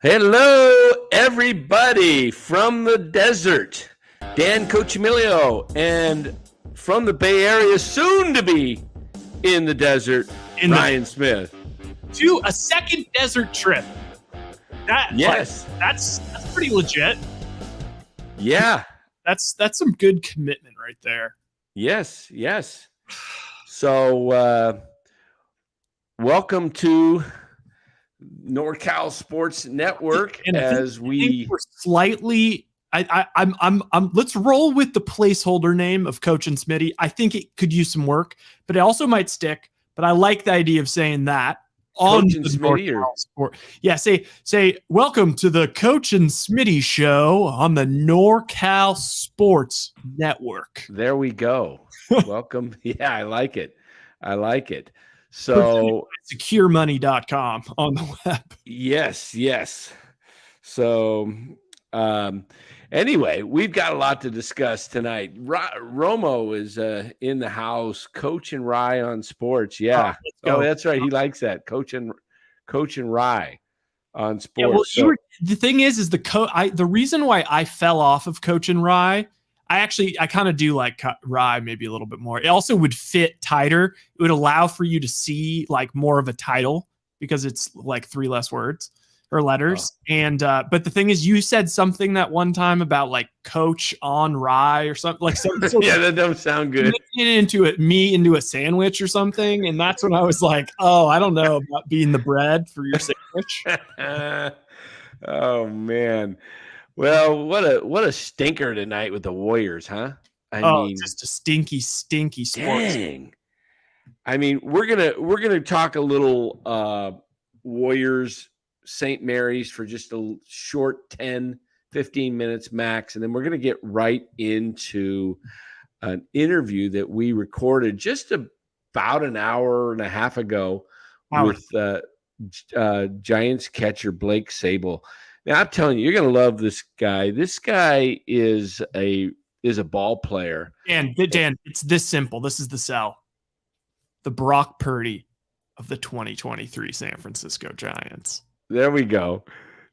Hello, everybody from the desert. Dan Coccimiglio, and from the Bay Area, soon to be in the desert, Ryan Smith. To a second desert trip. Yes. That's pretty legit. Yeah. That's some good commitment right there. Yes. So, welcome to NorCal Sports Network. And as we're slightly, let's roll with the placeholder name of Coach and Smitty. I think it could use some work, but it also might stick. But I like the idea of saying that on Coach and the Smitty, NorCal Sport. Yeah, say welcome to the Coach and Smitty show on the NorCal Sports Network. There we go. Welcome. Yeah, I like it. So securemoney.com on the web. Yes. So anyway, we've got a lot to discuss tonight. Romo is in the house, Coach and Rye on sports. Yeah. Oh, that's right. He likes that. Coach and Rye on sports. Yeah, well, the thing is the reason why I fell off of Coach and Rye, I kind of do like Rye maybe a little bit more. It also would fit tighter. It would allow for you to see like more of a title because it's like 3 less words or letters. Oh. And but the thing is, you said something that one time about like Coach on Rye or something like something. Yeah, that doesn't sound good. Into a sandwich or something, and that's when I was like, oh, I don't know about being the bread for your sandwich. Oh man. Well, what a stinker tonight with the Warriors, huh? I mean, just a stinky sports. Dang. I mean, we're gonna talk a little Warriors St. Mary's for just a short 10-15 minutes max, and then we're gonna get right into an interview that we recorded just about an hour and a half ago with Giants catcher Blake Sable. Now, I'm telling you, you're going to love this guy. This guy is a ball player. Dan, it's this simple. This is the sell. The Brock Purdy of the 2023 San Francisco Giants. There we go.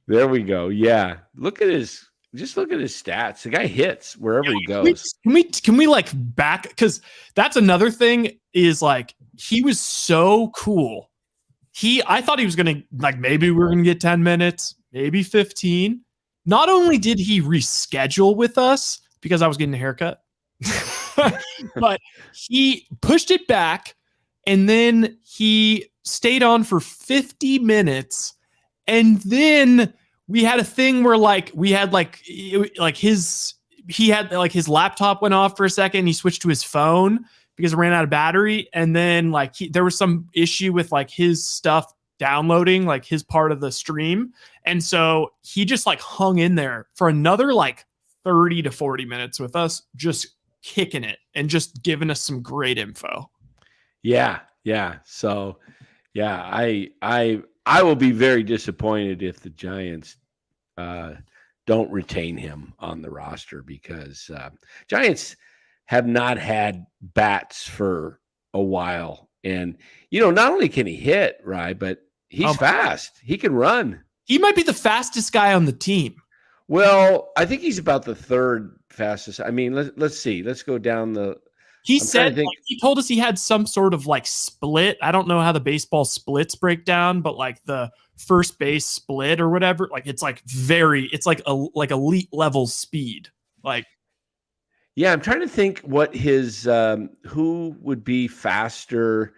Yeah. Look at his stats. The guy hits wherever he goes. Can we like back? Because that's another thing is like he was so cool. I thought he was going to like maybe we're going to get 10 minutes. Maybe 15. Not only did he reschedule with us because I was getting a haircut, but he pushed it back and then he stayed on for 50 minutes. And then we had a thing where like we had his laptop went off for a second. He switched to his phone because it ran out of battery. And then like there was some issue with like his stuff downloading like his part of the stream. And so he just like hung in there for another like 30 to 40 minutes with us, just kicking it and just giving us some great info. Yeah. So yeah, I will be very disappointed if the Giants don't retain him on the roster because Giants have not had bats for a while. And, not only can he hit, right, but he's fast. He can run. He might be the fastest guy on the team. Well, I think he's about the third fastest. I mean, let's see. Let's go down the. He told us he had some sort of like split. I don't know how the baseball splits break down, but like the first base split or whatever, like it's like elite level speed. Like, yeah, I'm trying to think what his who would be faster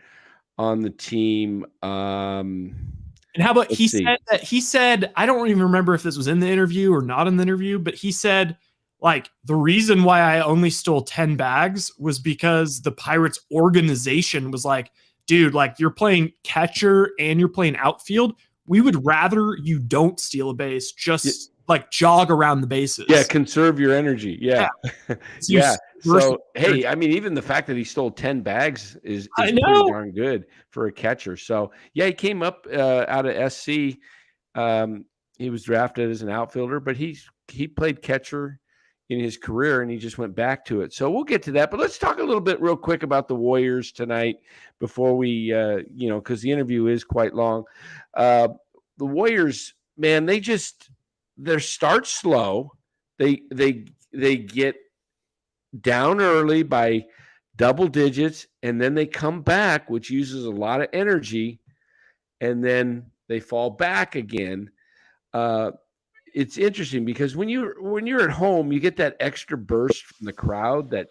on the team. And how about he said, I don't even remember if this was in the interview or not in the interview, but he said like the reason why I only stole 10 bags was because the Pirates organization was like, dude, like you're playing catcher and you're playing outfield. We would rather you don't steal a base, just like jog around the bases. Yeah, conserve your energy. Yeah. Yeah. So, hey, I mean, even the fact that he stole 10 bags is pretty darn good for a catcher. So, yeah, he came up out of SC. He was drafted as an outfielder, but he played catcher in his career, and he just went back to it. So we'll get to that. But let's talk a little bit real quick about the Warriors tonight before we, because the interview is quite long. The Warriors man, their start slow. They get down early by double digits, and then they come back, which uses a lot of energy, and then they fall back again. It's interesting because when you're at home, you get that extra burst from the crowd that,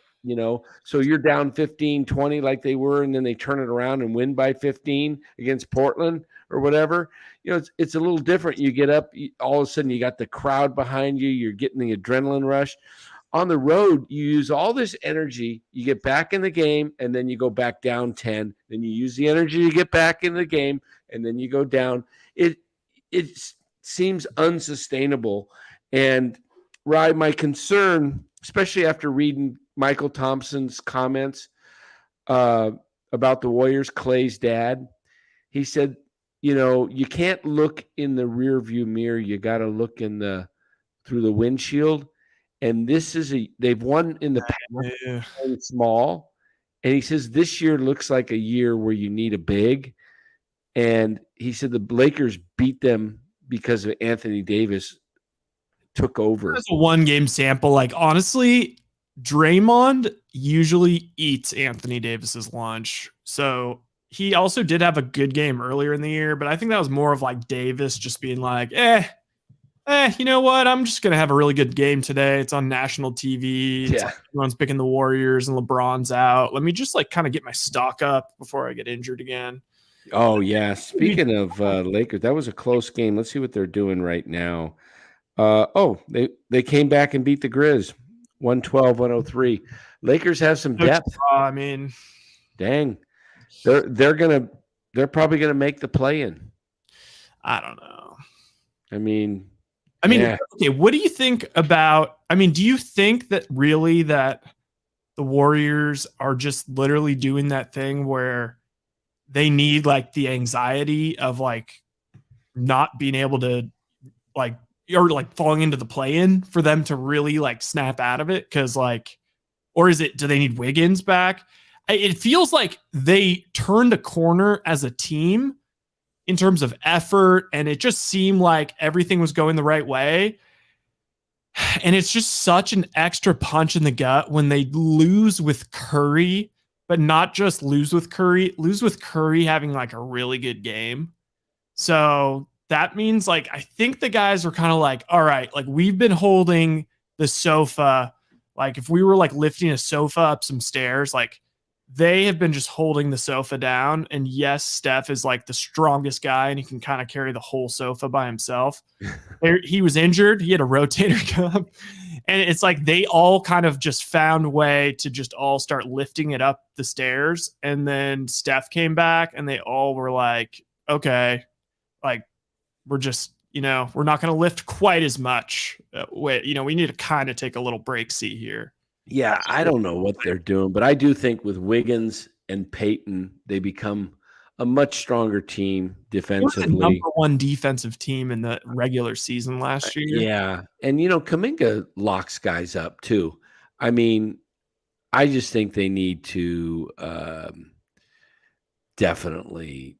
so you're down 15-20 like they were, and then they turn it around and win by 15 against Portland or whatever. It's a little different. You get up, all of a sudden you got the crowd behind you, you're getting the adrenaline rush. On the road, you use all this energy, you get back in the game, and then you go back down 10. Then you use the energy to get back in the game, and then you go down. It seems unsustainable. And Rye, my concern, especially after reading Michael Thompson's comments about the Warriors, Clay's dad, he said, you can't look in the rear view mirror. You got to look through the windshield. And they've won in the past, small. And he says this year looks like a year where you need a big. And he said the Lakers beat them because of Anthony Davis took over. That's a one-game sample. Like, honestly, Draymond usually eats Anthony Davis's lunch. So he also did have a good game earlier in the year, but I think that was more of like Davis just being like, you know what? I'm just going to have a really good game today. It's on national TV. Like everyone's picking the Warriors and LeBron's out. Let me just like kind of get my stock up before I get injured again. Oh, yeah. Speaking of Lakers, that was a close game. Let's see what they're doing right now. They came back and beat the Grizz 112-103. Lakers have some depth. I mean, dang. They're probably going to make the play-in. I don't know. I mean, okay, what do you think about, do you think that really that the Warriors are just literally doing that thing where they need like the anxiety of like not being able to like, or like falling into the play-in for them to really like snap out of it? Cause like, or do they need Wiggins back? It feels like they turned a corner as a team in terms of effort, and it just seemed like everything was going the right way. And it's just such an extra punch in the gut when they lose with Curry, but not just lose with Curry having like a really good game. So that means like, I think the guys were kind of like, all right, like we've been holding the sofa. Like if we were like lifting a sofa up some stairs, like they have been just holding the sofa down. And yes, Steph is like the strongest guy and he can kind of carry the whole sofa by himself. He was injured. He had a rotator cuff. And it's like they all kind of just found a way to just all start lifting it up the stairs. And then Steph came back and they all were like, okay, like we're just, we're not going to lift quite as much. We need to kind of take a little break seat here. Yeah, I don't know what they're doing, but I do think with Wiggins and Peyton, they become a much stronger team defensively. The number one defensive team in the regular season last year. Yeah, and Kuminga locks guys up too. I mean, I just think they need to definitely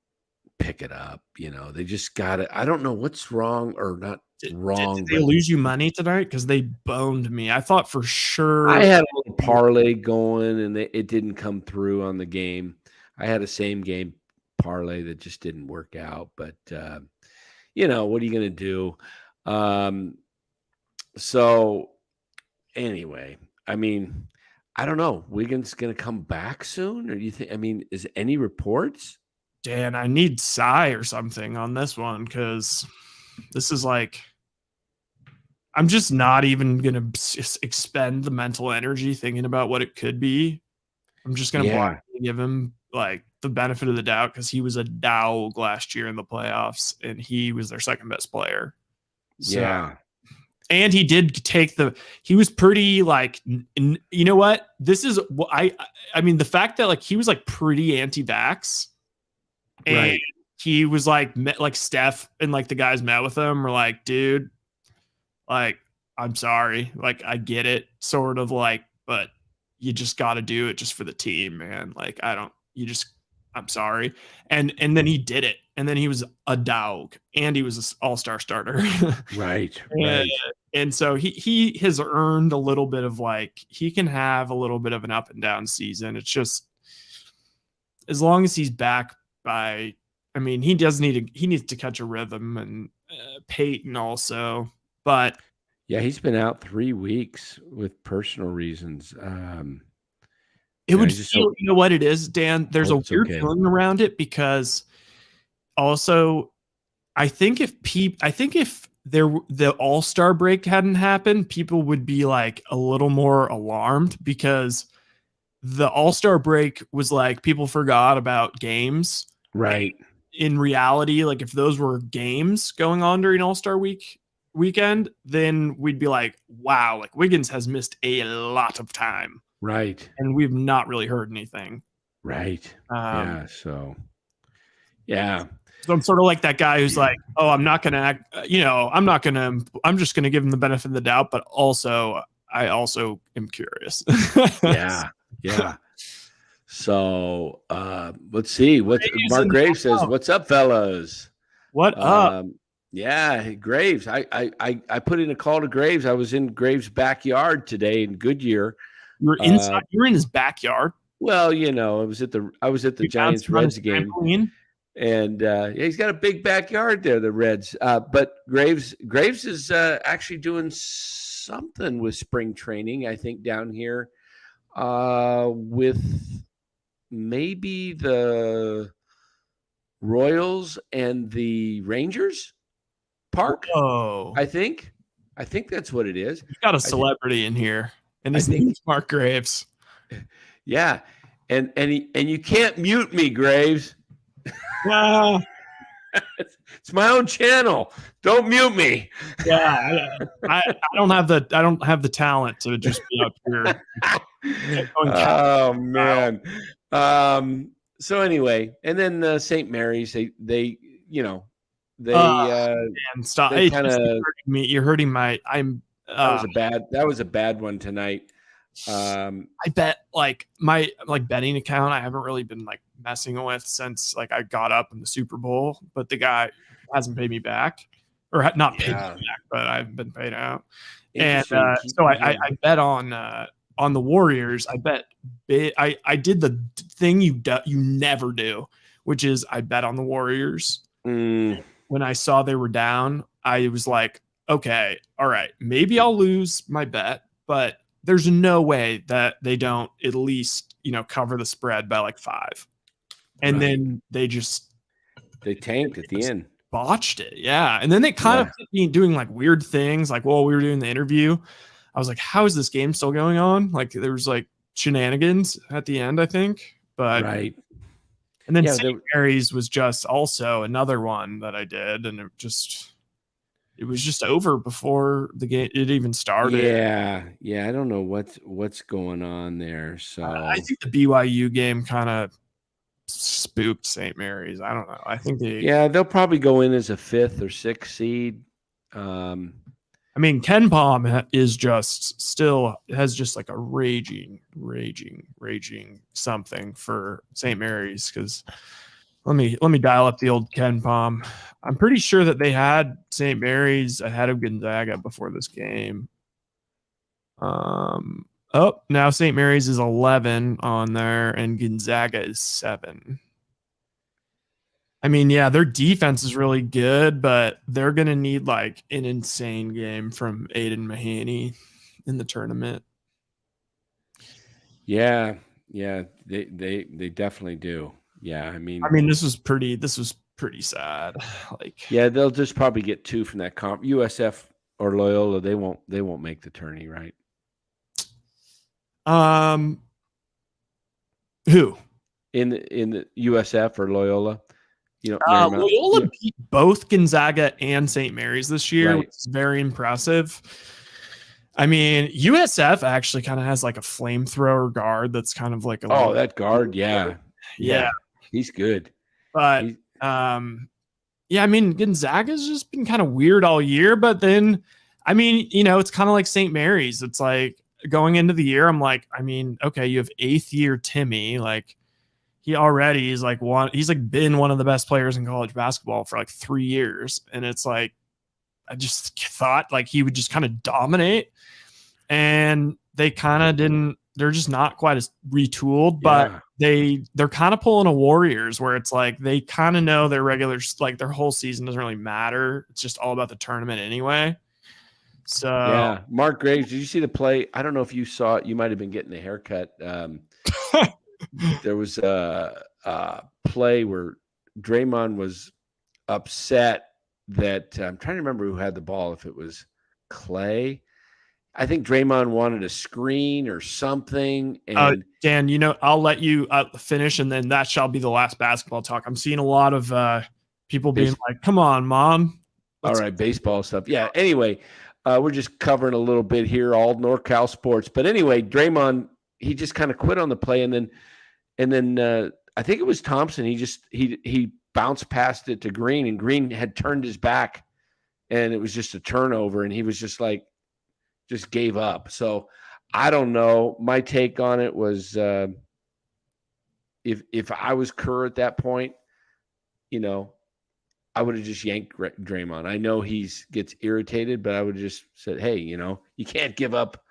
pick it up. They just got it. I don't know what's wrong or not wrong. Did they lose you money tonight? Because they boned me. I thought for sure. I had a little parlay going, and it didn't come through on the game. I had a same game parlay that just didn't work out. But what are you going to do? So anyway, I mean, I don't know. Wiggins going to come back soon, or do you think? I mean, is any reports? Dan, I need Psy or something on this one because this is like, I'm just not even going to expend the mental energy thinking about what it could be. I'm just going to give him like the benefit of the doubt because he was a dog last year in the playoffs and he was their second best player. So, yeah. And he did he was pretty like, you know what? This is what I mean, the fact that like he was like pretty anti-vax and right. He was like Steph and like the guys met with him were like, dude, like, I'm sorry. Like, I get it sort of like, but you just got to do it just for the team, man. Like, I'm sorry. And then he did it. and then he was a dog, and he was an all-star starter. Right. And so he has earned a little bit of like, he can have a little bit of an up and down season. It's just as long as he's back by, I mean, he needs to catch a rhythm, and Peyton also, but yeah, he's been out 3 weeks with personal reasons. It would feel, you know what it is, Dan? There's a weird feeling around it, because also I think if the All-Star break hadn't happened, people would be like a little more alarmed, because the All-Star break was like people forgot about games. Right. In reality, like if those were games going on during All-Star weekend, then we'd be like, wow, like Wiggins has missed a lot of time. Right. And we've not really heard anything. Right. Yeah. So, yeah. So I'm sort of like that guy who's like, oh, I'm not going to act, I'm just going to give him the benefit of the doubt. But also, I also am curious. Yeah. Yeah. So let's see what Mark Graves says. What's up, fellas? What up? Yeah, Graves. I put in a call to Graves. I was in Graves' backyard today in Goodyear. You were inside. You were in his backyard. Well, I was at the Giants Reds game, and he's got a big backyard there, the Reds. But Graves is actually doing something with spring training, I think, down here, with maybe the Royals and the Rangers park. Oh, I think that's what it is. You've got a celebrity in here, and his name is Mark Graves. Yeah, and you can't mute me, Graves. It's my own channel. Don't mute me. Yeah, I don't have the talent to just be up here. Oh man. So anyway, and then St. Mary's, they stop. They kinda, you're hurting my. that was a bad one tonight. I bet like my betting account, I haven't really been like messing with since like I got up in the Super Bowl, but the guy hasn't paid me back, or not paid me back, but I've been paid out. And so I bet on the Warriors. I bet I did the thing you never do, which is I bet on the Warriors. When I saw they were down, I was like, okay, all right, maybe I'll lose my bet, but there's no way that they don't at least, cover the spread by like 5. And then they tanked at the end. Botched it. Yeah. And then they kind of kept me doing like weird things. Like while we were doing the interview, I was like, how is this game still going on? Like there was like shenanigans at the end, I think. But and then St. Mary's was just also another one that I did, and it was just over before the game it even started. Yeah. I don't know what's going on there. So I think the BYU game kind of spooked St. Mary's. I don't know. I think they'll probably go in as a 5th or 6th seed. I mean, Ken Palm is has just like a raging something for St. Mary's, because let me dial up the old Ken Palm. I'm pretty sure that they had St. Mary's ahead of Gonzaga before this game. Now St. Mary's is 11 on there, and Gonzaga is 7. I mean, yeah, their defense is really good, but they're going to need like an insane game from Aiden Mahaney in the tournament. Yeah, they definitely do. Yeah, I mean, this was pretty sad. Like, yeah, they'll just probably get 2 from that comp. USF or Loyola, they won't make the tourney, right? Who in the USF or Loyola? Loyola beat both Gonzaga and St. Mary's this year, which is very impressive. I mean, USF actually kind of has like a flamethrower guard that's kind of like that guard, yeah, he's good. But I mean, Gonzaga's just been kind of weird all year. But then, I mean, it's kind of like St. Mary's. It's like going into the year, I'm like, I mean, okay, you have 8th year Timmy, like he already is like he's like been one of the best players in college basketball for like 3 years. And it's like, I just thought like he would just kind of dominate, and they kind of didn't. They're just not quite as retooled, but they're kind of pulling a Warriors where it's like they kind of know their regular, like their whole season doesn't really matter. It's just all about the tournament anyway. So yeah, Mark Graves, did you see the play? I don't know if you saw it. You might have been getting a haircut. There was a play where Draymond was upset that I'm trying to remember who had the ball. If it was Clay, I think Draymond wanted a screen or something. And Dan, I'll let you finish, and then that shall be the last basketball talk. I'm seeing a lot of people being like, "Come on, mom." All right, baseball stuff. Yeah. Anyway, we're just covering a little bit here, all NorCal sports. But anyway, Draymond, he just kind of quit on the play, and then I think it was Thompson. He bounced past it to Green, and Green had turned his back, and it was just a turnover, and he was just like, just gave up. So I don't know. My take on it was, if I was Kerr at that point, I would have just yanked Draymond. I know he gets irritated, but I would have just said, hey, you can't give up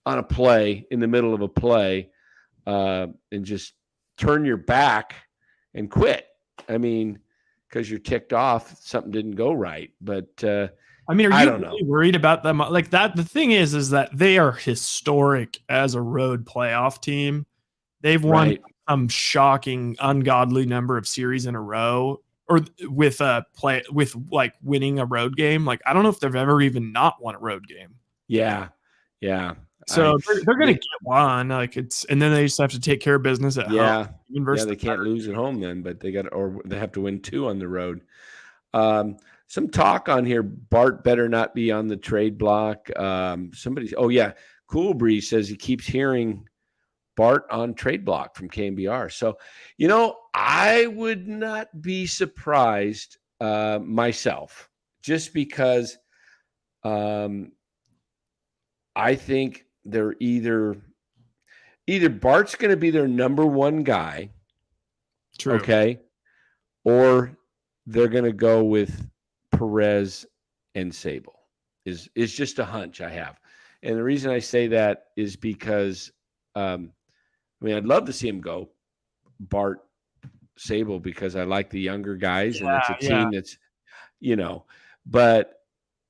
on a play in the middle of a play, and just turn your back and quit. I mean, because you're ticked off, something didn't go right. But I mean, are you really worried about them like that? The thing is that they are historic as a road playoff team. They've won some shocking, ungodly number of series in a row, or with like winning a road game. Like, I don't know if they've ever even not won a road game. Yeah. So they're going to get one. Like, and then they just have to take care of business at home. Yeah, they can't lose at home then, but they have to win 2 on the road. Some talk on here. Bart better not be on the trade block. Cool Breeze says he keeps hearing Bart on trade block from KNBR. So, I would not be surprised myself, just because I think they're either Bart's going to be their number 1 guy. True. Okay. Or they're going to go with Perez and Sable is just a hunch I have. And the reason I say that is because, I'd love to see him go Bart, Sable, because I like the younger guys, and it's a team that's, but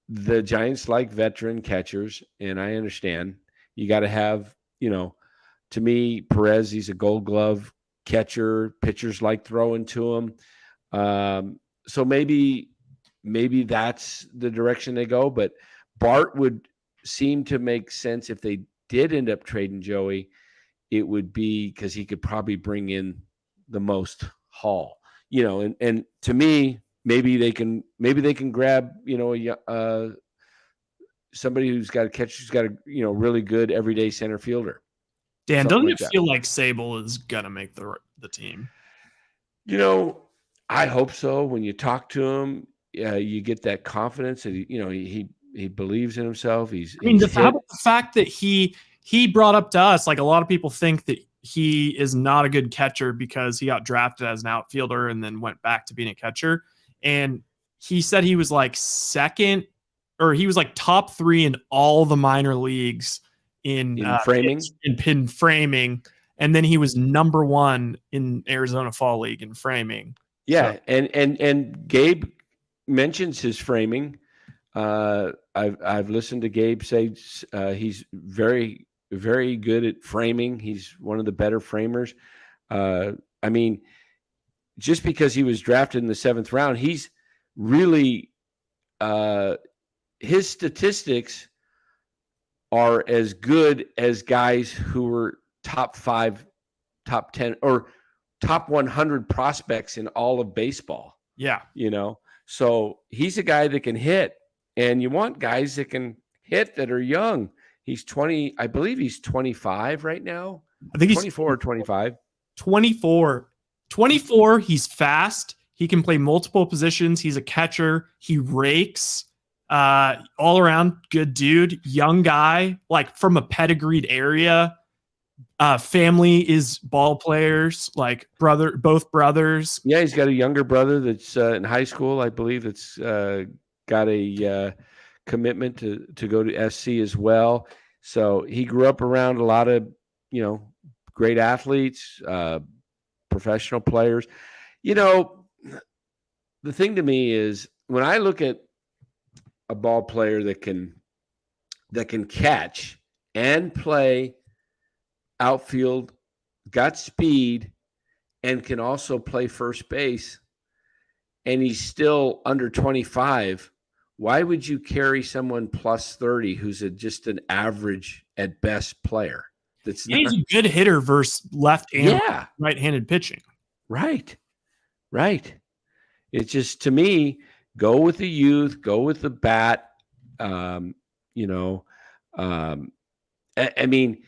the Giants like veteran catchers, and I understand you got to have, to me, Perez, he's a Gold Glove catcher. Pitchers like throwing to him. So maybe that's the direction they go. But Bart would seem to make sense if they did end up trading Joey. It would be because he could probably bring in the most haul, and to me, maybe they can grab, somebody who's got a catch, who's got a, really good everyday center fielder. Dan, doesn't it feel like Sable is gonna make the team? I hope so. When you talk to him, you get that confidence that he believes in himself. How about the fact that he brought up to us, like, a lot of people think that he is not a good catcher because he got drafted as an outfielder and then went back to being a catcher. And he said he was like second, or he was like top 3 in all the minor leagues in framing, in pin framing. And then he was number 1 in Arizona Fall League in framing. Yeah. So. And Gabe mentions his framing. I've listened to Gabe say he's very, very good at framing. He's one of the better framers. Just because he was drafted in the 7th round, he's really his statistics are as good as guys who were top 5, top 10, or top 100 prospects in all of baseball. Yeah. So he's a guy that can hit, and you want guys that can hit that are young. He's 20, I believe he's 25 right now. I think he's 24 or 25. 24. 24, he's fast. He can play multiple positions. He's a catcher. He rakes. All around good dude, young guy, like from a pedigreed area. Family is ball players, like both brothers. Yeah, he's got a younger brother that's in high school, I believe, that's got a commitment to go to SC as well. So he grew up around a lot of, great athletes, professional players. The thing to me is when I look at a ball player that can catch and play outfield, got speed, and can also play first base, and he's still under 25, why would you carry someone plus 30 who's just an average at best player? He's a good hitter versus left-handed, right-handed pitching. Right. It's just, to me, go with the youth, go with the bat. I mean,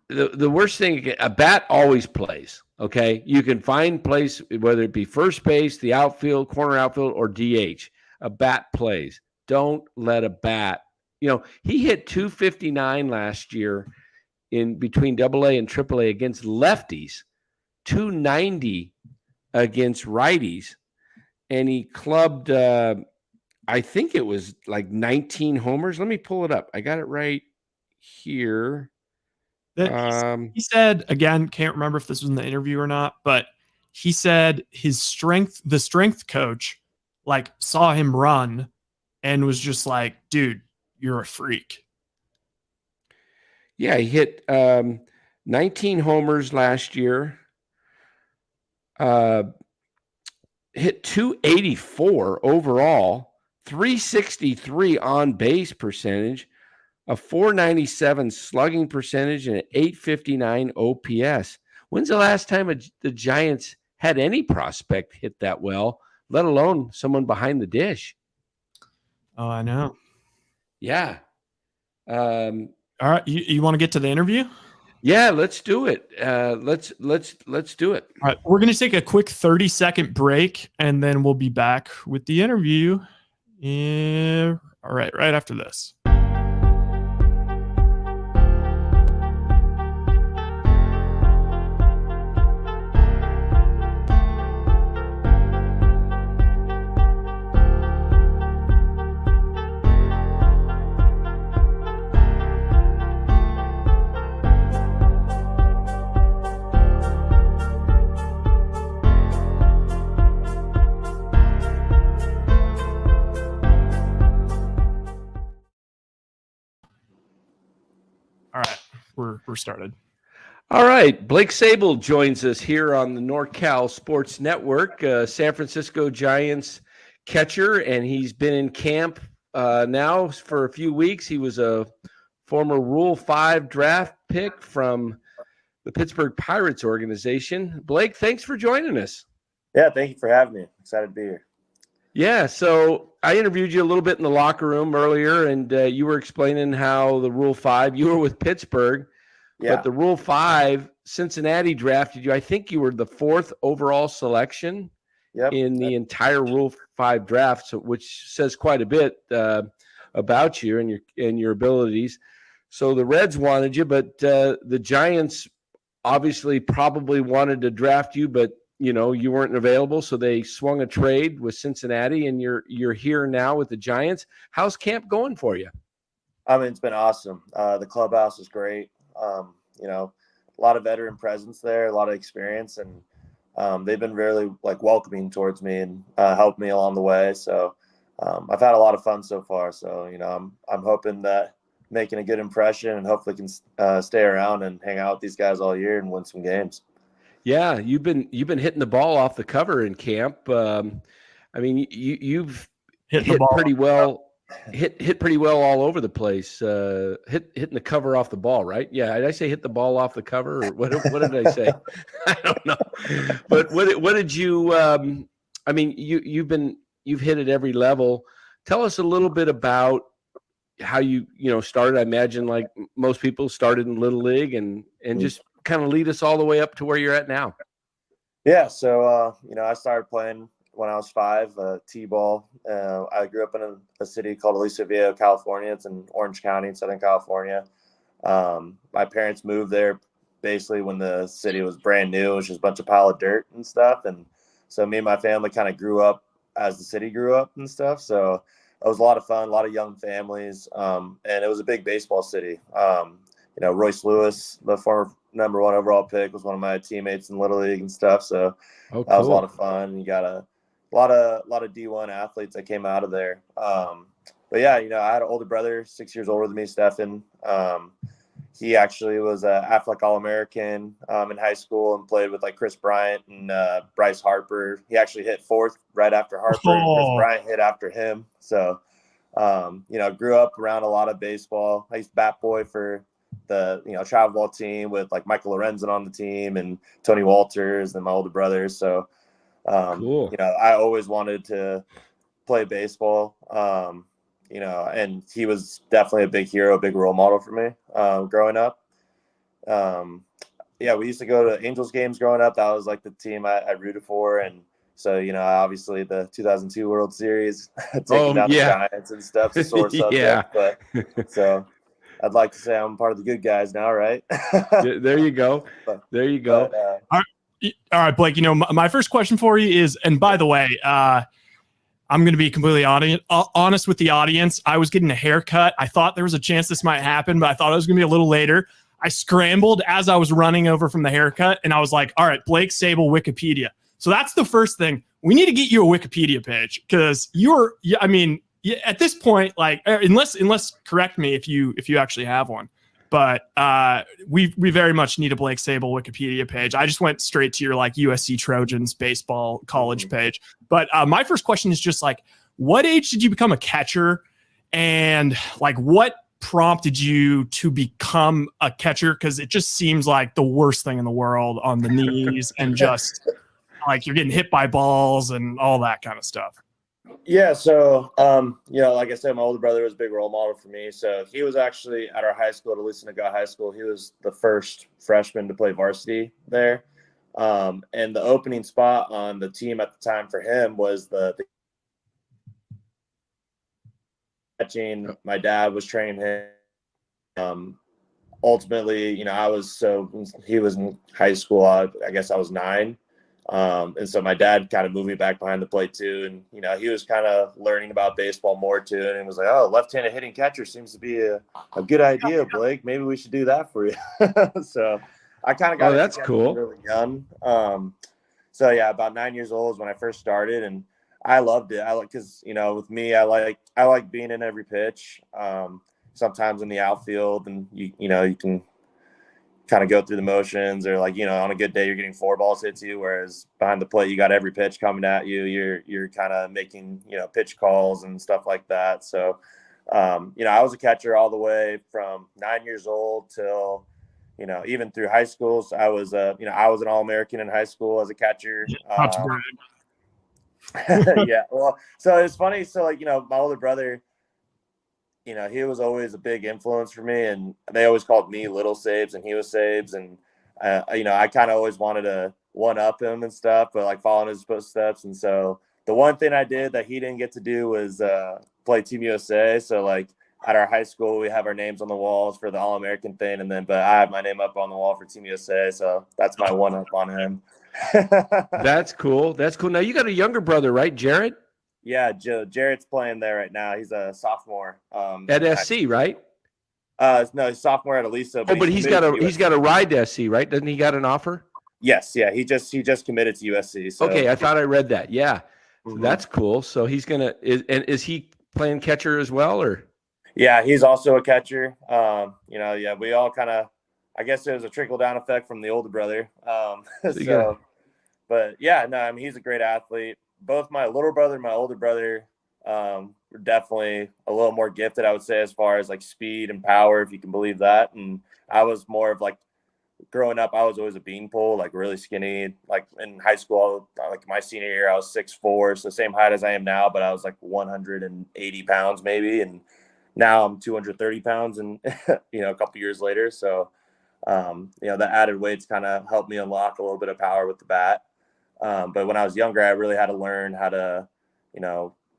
the worst thing, a bat always plays. Okay, you can find place, whether it be first base, the outfield, corner outfield, or DH. A bat plays. Don't let a bat. He hit 259 last year in between AA and AAA against lefties, 290 against righties, and he clubbed. I think it was like 19 homers. Let me pull it up. I got it right here. He said, again, can't remember if this was in the interview or not, but he said the strength coach, saw him run and was just like, dude, you're a freak. Yeah, he hit 19 homers last year. Hit 284 overall, 363 on base percentage, a 497 slugging percentage, and an 859 OPS. When's the last time the Giants had any prospect hit that well, let alone someone behind the dish? Oh, I know. Yeah. All right, you want to get to the interview? Yeah, let's do it. Let's do it. All right, we're going to take a quick 30-second break, and then we'll be back with the interview. Yeah. All right, right after this. All right, we're started. All right, Blake Sable joins us here on the NorCal Sports Network, San Francisco Giants catcher, and he's been in camp now for a few weeks. He was a former Rule 5 draft pick from the Pittsburgh Pirates organization. Blake, thanks for joining us. Yeah, thank you for having me. Excited to be here. Yeah, so I interviewed you a little bit in the locker room earlier, and you were explaining how the Rule 5, you were with Pittsburgh, but the Rule 5, Cincinnati drafted you. I think you were the 4th overall selection in the entire Rule 5 draft, which says quite a bit about you and your abilities. So the Reds wanted you, but the Giants obviously probably wanted to draft you, but you weren't available, so they swung a trade with Cincinnati, and you're here now with the Giants. How's camp going for you? I mean, it's been awesome. The clubhouse is great. A lot of veteran presence there, a lot of experience, and they've been really welcoming towards me and helped me along the way. So I've had a lot of fun so far. So I'm hoping that making a good impression and hopefully can stay around and hang out with these guys all year and win some games. Yeah, you've been hitting the ball off the cover in camp. I mean, you've hit pretty well. Hit pretty well all over the place. Hitting the cover off the ball, right? Yeah, did I say hit the ball off the cover, or what did I say? I don't know. But what did you? I mean, you've hit at every level. Tell us a little bit about how you started. I imagine like most people started in Little League, and just kind of lead us all the way up to where you're at now. Yeah, so I started playing when I was 5, T-ball. I grew up in a city called Aliso Viejo, California. It's in Orange County in Southern California. My parents moved there basically when the city was brand new. It was just a bunch of pile of dirt and stuff. And so me and my family kind of grew up as the city grew up and stuff. So it was a lot of fun, a lot of young families. And it was a big baseball city. Royce Lewis, the former #1 overall pick, was one of my teammates in Little League and stuff. So cool. That was a lot of fun. You got a lot of D1 athletes that came out of there. But yeah, I had an older brother, 6 years older than me, Stefan. He actually was an Affleck All-American in high school and played with like Chris Bryant and Bryce Harper. He actually hit 4th right after Harper, and Chris Bryant hit after him. So, grew up around a lot of baseball. I used to bat boy for the travel ball team with like Michael Lorenzen on the team and Tony Walters and my older brothers. So, cool. I always wanted to play baseball. And he was definitely a big hero, a big role model for me growing up. We used to go to Angels games growing up. That was like the team I rooted for. And so, obviously the 2002 World Series, taking down the Giants and stuff is a sore subject. But so I'd like to say I'm part of the good guys now, right? There you go. There you go. All right, Blake, my first question for you is, and by the way, I'm going to be completely honest with the audience. I was getting a haircut. I thought there was a chance this might happen, but I thought it was going to be a little later. I scrambled as I was running over from the haircut, and I was like, all right, Blake Sable, Wikipedia. So that's the first thing. We need to get you a Wikipedia page because at this point, like, unless correct me if you actually have one. But we very much need a Blake Sable Wikipedia page. I just went straight to your like USC Trojans baseball college page. But my first question is just like, what age did you become a catcher? And like, what prompted you to become a catcher? Because it just seems like the worst thing in the world on the knees and just like you're getting hit by balls and all that kind of stuff. Yeah, so like I said, my older brother was a big role model for me. So he was actually at our high school, at Aleutianaga High School. He was the first freshman to play varsity there. And the opening spot on the team at the time for him was the catching. My dad was training him. Ultimately, he was in high school. I guess I was 9. And so my dad kind of moved me back behind the plate too. And, he was kind of learning about baseball more too. And he was like, oh, left-handed hitting catcher seems to be a good idea, Blake. Maybe we should do that for you. So I kind of got that's cool. Really young. About 9 years old is when I first started, and I loved it. Cause with me, I like being in every pitch. Sometimes in the outfield, and you can kind of go through the motions, or like, on a good day you're getting 4 balls hit to you, whereas behind the plate you got every pitch coming at you. You're kind of making pitch calls and stuff like that. So I was a catcher all the way from 9 years old till even through high school. So I was an All-American in high school as a catcher. Yeah, well, so it's funny. So like my older brother, he was always a big influence for me, and they always called me Little Sabes and he was Sabes. And, I kind of always wanted to one up him and stuff, but like following his footsteps. And so the one thing I did that he didn't get to do was play Team USA. So like at our high school, we have our names on the walls for the All-American thing. But I have my name up on the wall for Team USA. So that's my one up on him. That's cool. That's cool. Now you got a younger brother, right? Jared? Yeah, Jarrett's playing there right now. He's a sophomore at SC, right? No, he's sophomore at Aliso. But he's got a ride to SC, right? Doesn't he got an offer? Yes, yeah. He just committed to USC. So. Okay, I thought I read that. Yeah, so that's cool. So he's is he playing catcher as well, or? Yeah, he's also a catcher. We all kind of, I guess it was a trickle down effect from the older brother. But yeah, no, I mean, he's a great athlete. Both my little brother and my older brother were definitely a little more gifted, I would say, as far as like speed and power, if you can believe that. And I was more of like, growing up, I was always a beanpole, like really skinny. Like in high school, like my senior year, I was 6'4", so same height as I am now, but I was like 180 pounds maybe. And now I'm 230 pounds and, a couple years later. So, the added weights kind of helped me unlock a little bit of power with the bat. But when I was younger, I really had to learn how to,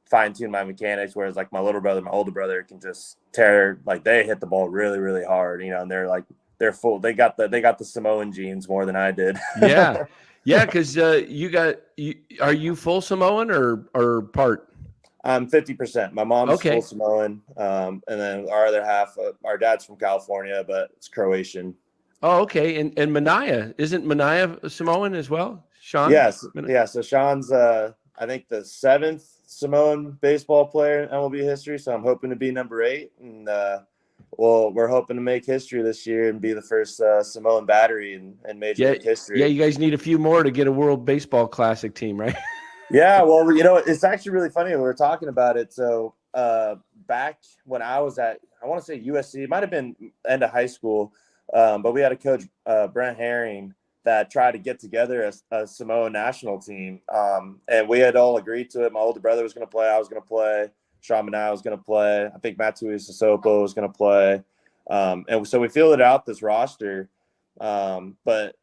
fine tune my mechanics. Whereas like my little brother, my older brother can just tear, like they hit the ball really, really hard, and they're full. They got the Samoan genes more than I did. Yeah. Yeah. Cause are you full Samoan or part? I'm 50%. My mom's Okay. full Samoan. And then our other half, our dad's from California, but it's Croatian. Oh, okay. And Mania, isn't Mania Samoan as well? Sean? Yes. Yeah. So Sean's, I think the 7th Samoan baseball player in MLB history. So I'm hoping to be number 8. And, we're hoping to make history this year and be the first Samoan battery in Major League history. Yeah, you guys need a few more to get a World Baseball Classic team, right? Yeah, well, it's actually really funny. We were talking about it. So back when I was I want to say USC, it might have been end of high school, but we had a coach, Brent Herring, that tried to get together a Samoa national team. And we had all agreed to it. My older brother was going to play. I was going to play. Sean and I was going to play. I think TUES was going to play. And so we fielded out this roster. But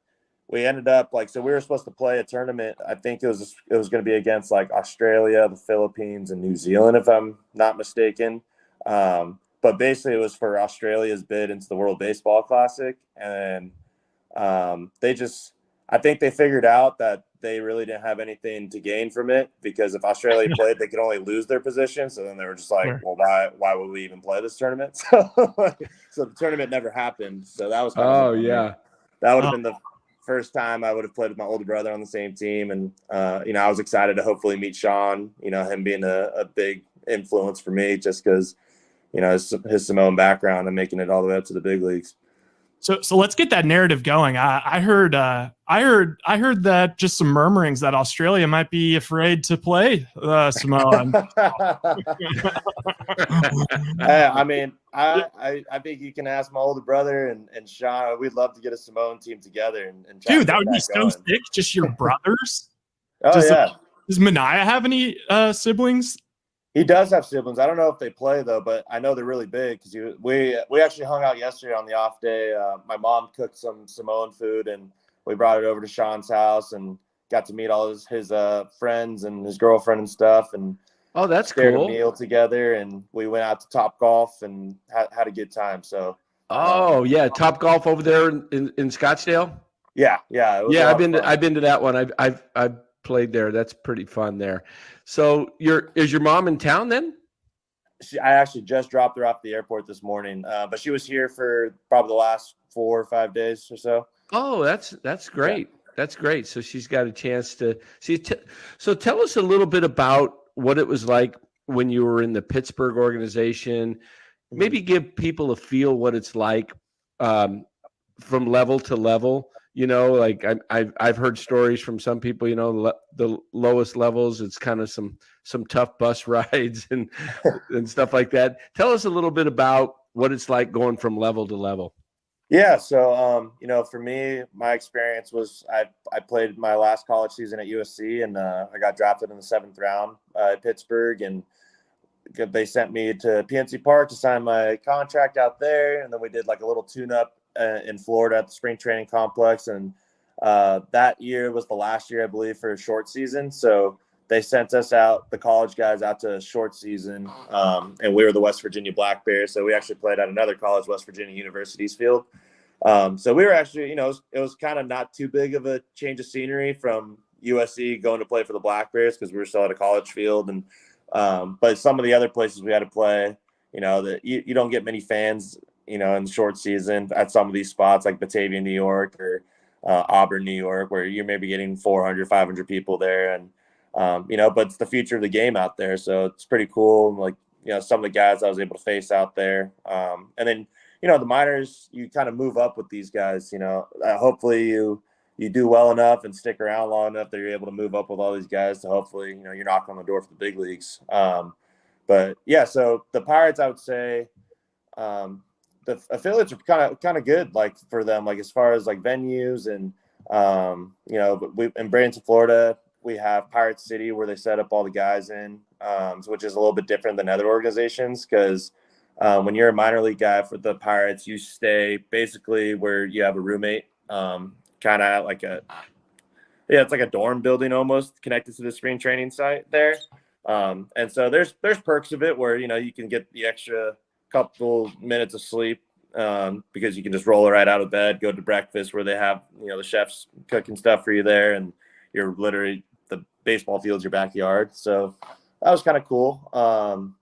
we ended up so we were supposed to play a tournament. I think it was going to be against like Australia, the Philippines, and New Zealand, if I'm not mistaken. But basically, it was for Australia's bid into the World Baseball Classic, and I think they figured out that they really didn't have anything to gain from it, because if Australia played, they could only lose their position. So then they were just like, well, why would we even play this tournament? So the tournament never happened. So that was yeah. That would have been the first time I would have played with my older brother on the same team. And, I was excited to hopefully meet Sean, him being a big influence for me just because, his Samoan background and making it all the way up to the big leagues. So let's get that narrative going. I heard that just some murmurings that Australia might be afraid to play Samoa. I mean, I think you can ask my older brother and Sean. We'd love to get a Samoan team together and try dude, that would be so sick. Just your brothers. Does Mania have any siblings? He does have siblings. I don't know if they play though, but I know they're really big because we actually hung out yesterday on the off day. My mom cooked some Samoan food and we brought it over to Sean's house and got to meet all his friends and his girlfriend and stuff. And that's shared cool. a meal together, and we went out to Top Golf and had a good time. So. Top Golf over there in Scottsdale. Yeah. I've been to that one. I've played there. That's pretty fun there. So is your mom in town then? I actually just dropped her off the airport this morning, but she was here for probably the last 4 or 5 days or so. Oh, that's great. Yeah. That's great. So she's got a chance to see. So tell us a little bit about what it was like when you were in the Pittsburgh organization. Maybe give people a feel what it's like from level to level. Like I've heard stories from some people, the lowest levels, it's kind of some tough bus rides and stuff like that. Tell us a little bit about what it's like going from level to level. Yeah. So, for me, my experience was I played my last college season at USC and I got drafted in the 7th round at Pittsburgh, and they sent me to PNC Park to sign my contract out there. And then we did like a little tune-up in Florida at the spring training complex. And that year was the last year, I believe, for a short season. So they sent us out, the college guys, out to a short season. And we were the West Virginia Black Bears. So we actually played at another college, West Virginia University's field. So we were actually, it was kind of not too big of a change of scenery from USC going to play for the Black Bears because we were still at a college field. And but some of the other places we had to play, that you don't get many fans, in short season at some of these spots like Batavia, New York, or Auburn, New York, where you're maybe getting 400, 500 people there. And, but it's the future of the game out there. So it's pretty cool. Like, some of the guys I was able to face out there. And then, the minors, you kind of move up with these guys, hopefully you do well enough and stick around long enough that you're able to move up with all these guys to hopefully, you're knocking on the door for the big leagues. But yeah, so the Pirates, I would say, the affiliates are kind of good, like for them, like as far as like venues and, we in Bradenton, Florida, we have Pirate City where they set up all the guys in, which is a little bit different than other organizations. Cause, when you're a minor league guy for the Pirates, you stay basically where you have a roommate, kind of like it's like a dorm building almost connected to the spring training site there. And so there's perks of it where, you know, you can get the extra couple minutes of sleep because you can just roll right out of bed, go to breakfast where they have, you know, the chefs cooking stuff for you there, and you're literally, the baseball field's your backyard. So that was kind of cool.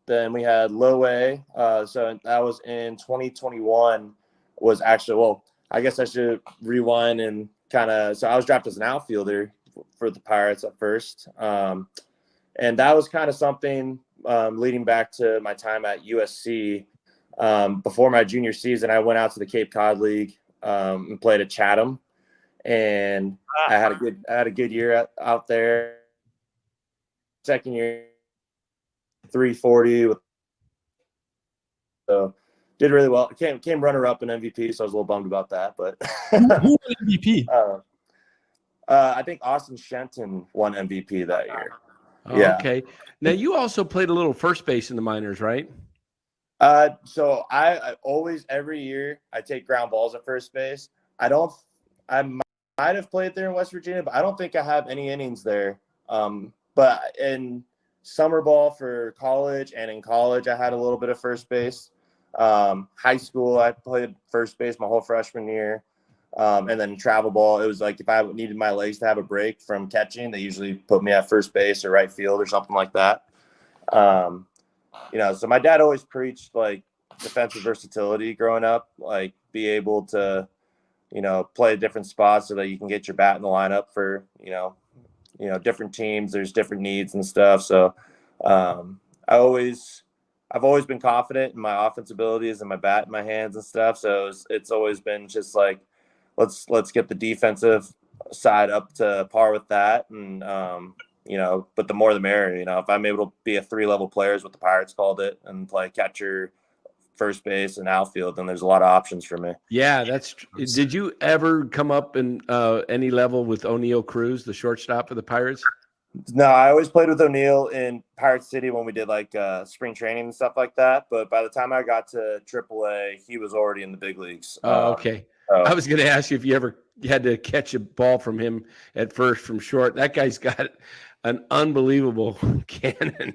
Then we had low A. So that was in 2021 was actually, well, I guess I should rewind and kind of, so I was drafted as an outfielder for the Pirates at first. And that was kind of something leading back to my time at USC. Before my junior season, I went out to the Cape Cod League and played at Chatham. And I had a good year out there. Second year, 340 with, so did really well. Came runner up in MVP, so I was a little bummed about that. But who won MVP? I think Austin Shenton won MVP that year. Oh, yeah. Okay. Now you also played a little first base in the minors, right? So I always, every year I take ground balls at first base. I might have played there in West Virginia, but I don't think I have any innings there. But in summer ball for college and in college, I had a little bit of first base. High school, I played first base my whole freshman year. And then travel ball, it was like if I needed my legs to have a break from catching, they usually put me at first base or right field or something like that. You know, so my dad always preached like defensive versatility growing up, like be able to, you know, play different spots so that you can get your bat in the lineup for, you know, different teams. There's different needs and stuff. So I've always been confident in my offense abilities and my bat in my hands and stuff. So it's always been just like, let's get the defensive side up to par with that. And, you know, but the more the merrier, you know, if I'm able to be a 3-level player is what the Pirates called it and play catcher, first base, and outfield, then there's a lot of options for me. Yeah, did you ever come up in any level with O'Neal Cruz, the shortstop for the Pirates? No, I always played with O'Neal in Pirate City when we did like spring training and stuff like that. But by the time I got to AAA, he was already in the big leagues. Oh, okay. I was going to ask you if you ever had to catch a ball from him at first from short. That guy's got an unbelievable cannon.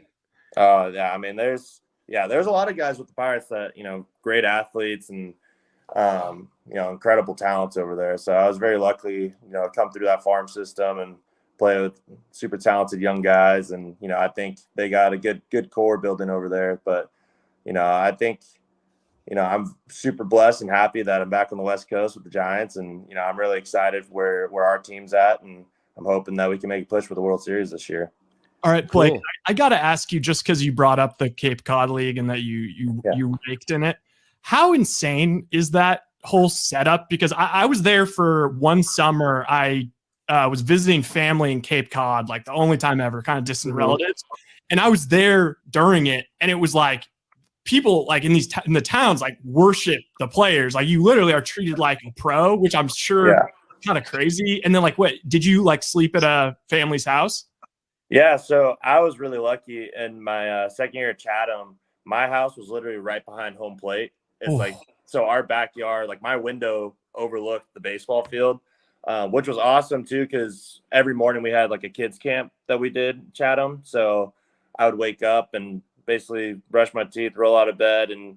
Oh, yeah. I mean, there's a lot of guys with the Pirates that, you know, great athletes and, you know, incredible talents over there. So I was very lucky, you know, come through that farm system and play with super talented young guys. And, you know, I think they got a good core building over there. But, you know, I think, you know, I'm super blessed and happy that I'm back on the West Coast with the Giants. And, you know, I'm really excited where our team's at. And I'm hoping that we can make a push for the World Series this year. All right, Blake, cool. I got to ask you, just because you brought up the Cape Cod League and that you raked in it, how insane is that whole setup? Because I was there for one summer. I was visiting family in Cape Cod, like the only time ever, kind of distant relatives. And I was there during it, and it was like people like in the towns like worship the players. Like you literally are treated like a pro, which I'm sure kind of crazy. And then like, what did you like sleep at a family's house? Yeah, so I was really lucky in my second year at Chatham. My house was literally right behind home plate. It's like, so our backyard, like my window overlooked the baseball field, which was awesome too, because every morning we had like a kids camp that we did in Chatham. So I would wake up and basically brush my teeth, roll out of bed, and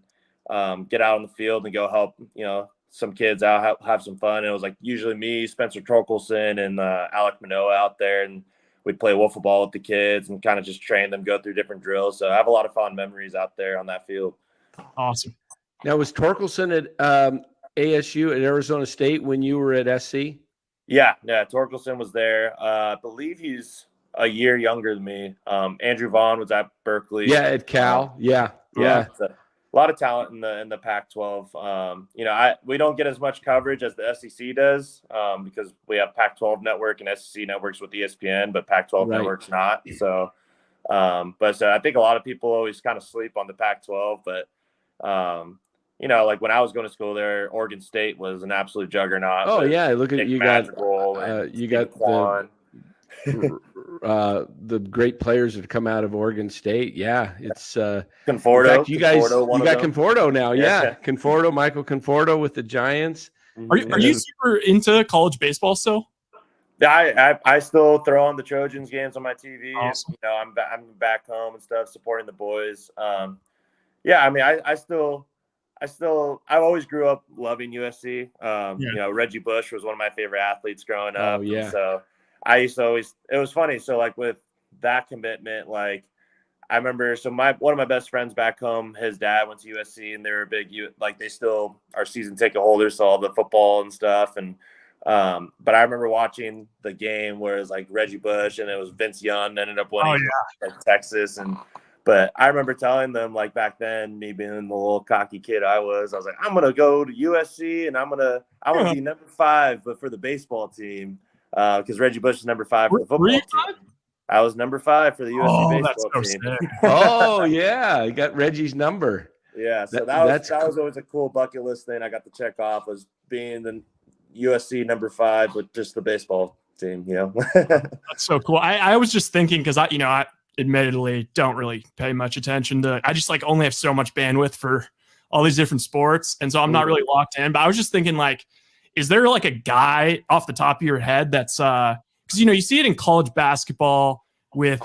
get out on the field and go help, you know, some kids out, have some fun. And it was like usually me, Spencer Torkelson, and Alec Manoa out there, and we'd play wiffle ball with the kids and kind of just train them, go through different drills. So I have a lot of fond memories out there on that field. Awesome. Now, was Torkelson at ASU at Arizona State when you were at SC? Yeah. Torkelson was there. I believe he's a year younger than me. Andrew Vaughn was at Berkeley. Yeah, at Cal. Yeah. So a lot of talent in the Pac-12. You know, we don't get as much coverage as the SEC does because we have Pac-12 network and SEC networks with ESPN, but Pac-12 network's not. So, but I think a lot of people always kind of sleep on the Pac-12. But you know, like when I was going to school there, Oregon State was an absolute juggernaut. Oh yeah, look at Nick you Madrigal got you got the great players that come out of Oregon State. Yeah, it's Conforto. In fact, you got Conforto now. Yeah. Conforto, Michael Conforto with the Giants. Are you super into college baseball still? I still throw on the Trojans games on my TV. Awesome. You know, I'm back home and stuff, supporting the boys. Yeah, I mean, I always grew up loving USC. You know, Reggie Bush was one of my favorite athletes growing up. Oh, yeah. And so I used to always, it was funny. So like with that commitment, like I remember, so one of my best friends back home, his dad went to USC, and they were big, like they still are season ticket holders, so all the football and stuff. And but I remember watching the game where it was like Reggie Bush and it was Vince Young ended up winning at Texas. But I remember telling them, like back then, me being the little cocky kid I was like, I'm gonna go to USC and I'm gonna be number 5, but for the baseball team, because Reggie Bush is number 5 for the football team. I was number 5 for the USC baseball team. Oh yeah, you got Reggie's number. Yeah, so that was always a cool bucket list thing I got to check off, was being the USC number 5 with just the baseball team. You know, that's so cool. I was just thinking, because I admittedly don't really pay much attention to. I just like only have so much bandwidth for all these different sports, and so I'm not really locked in. But I was just thinking, like, is there like a guy off the top of your head that's because you see it in college basketball with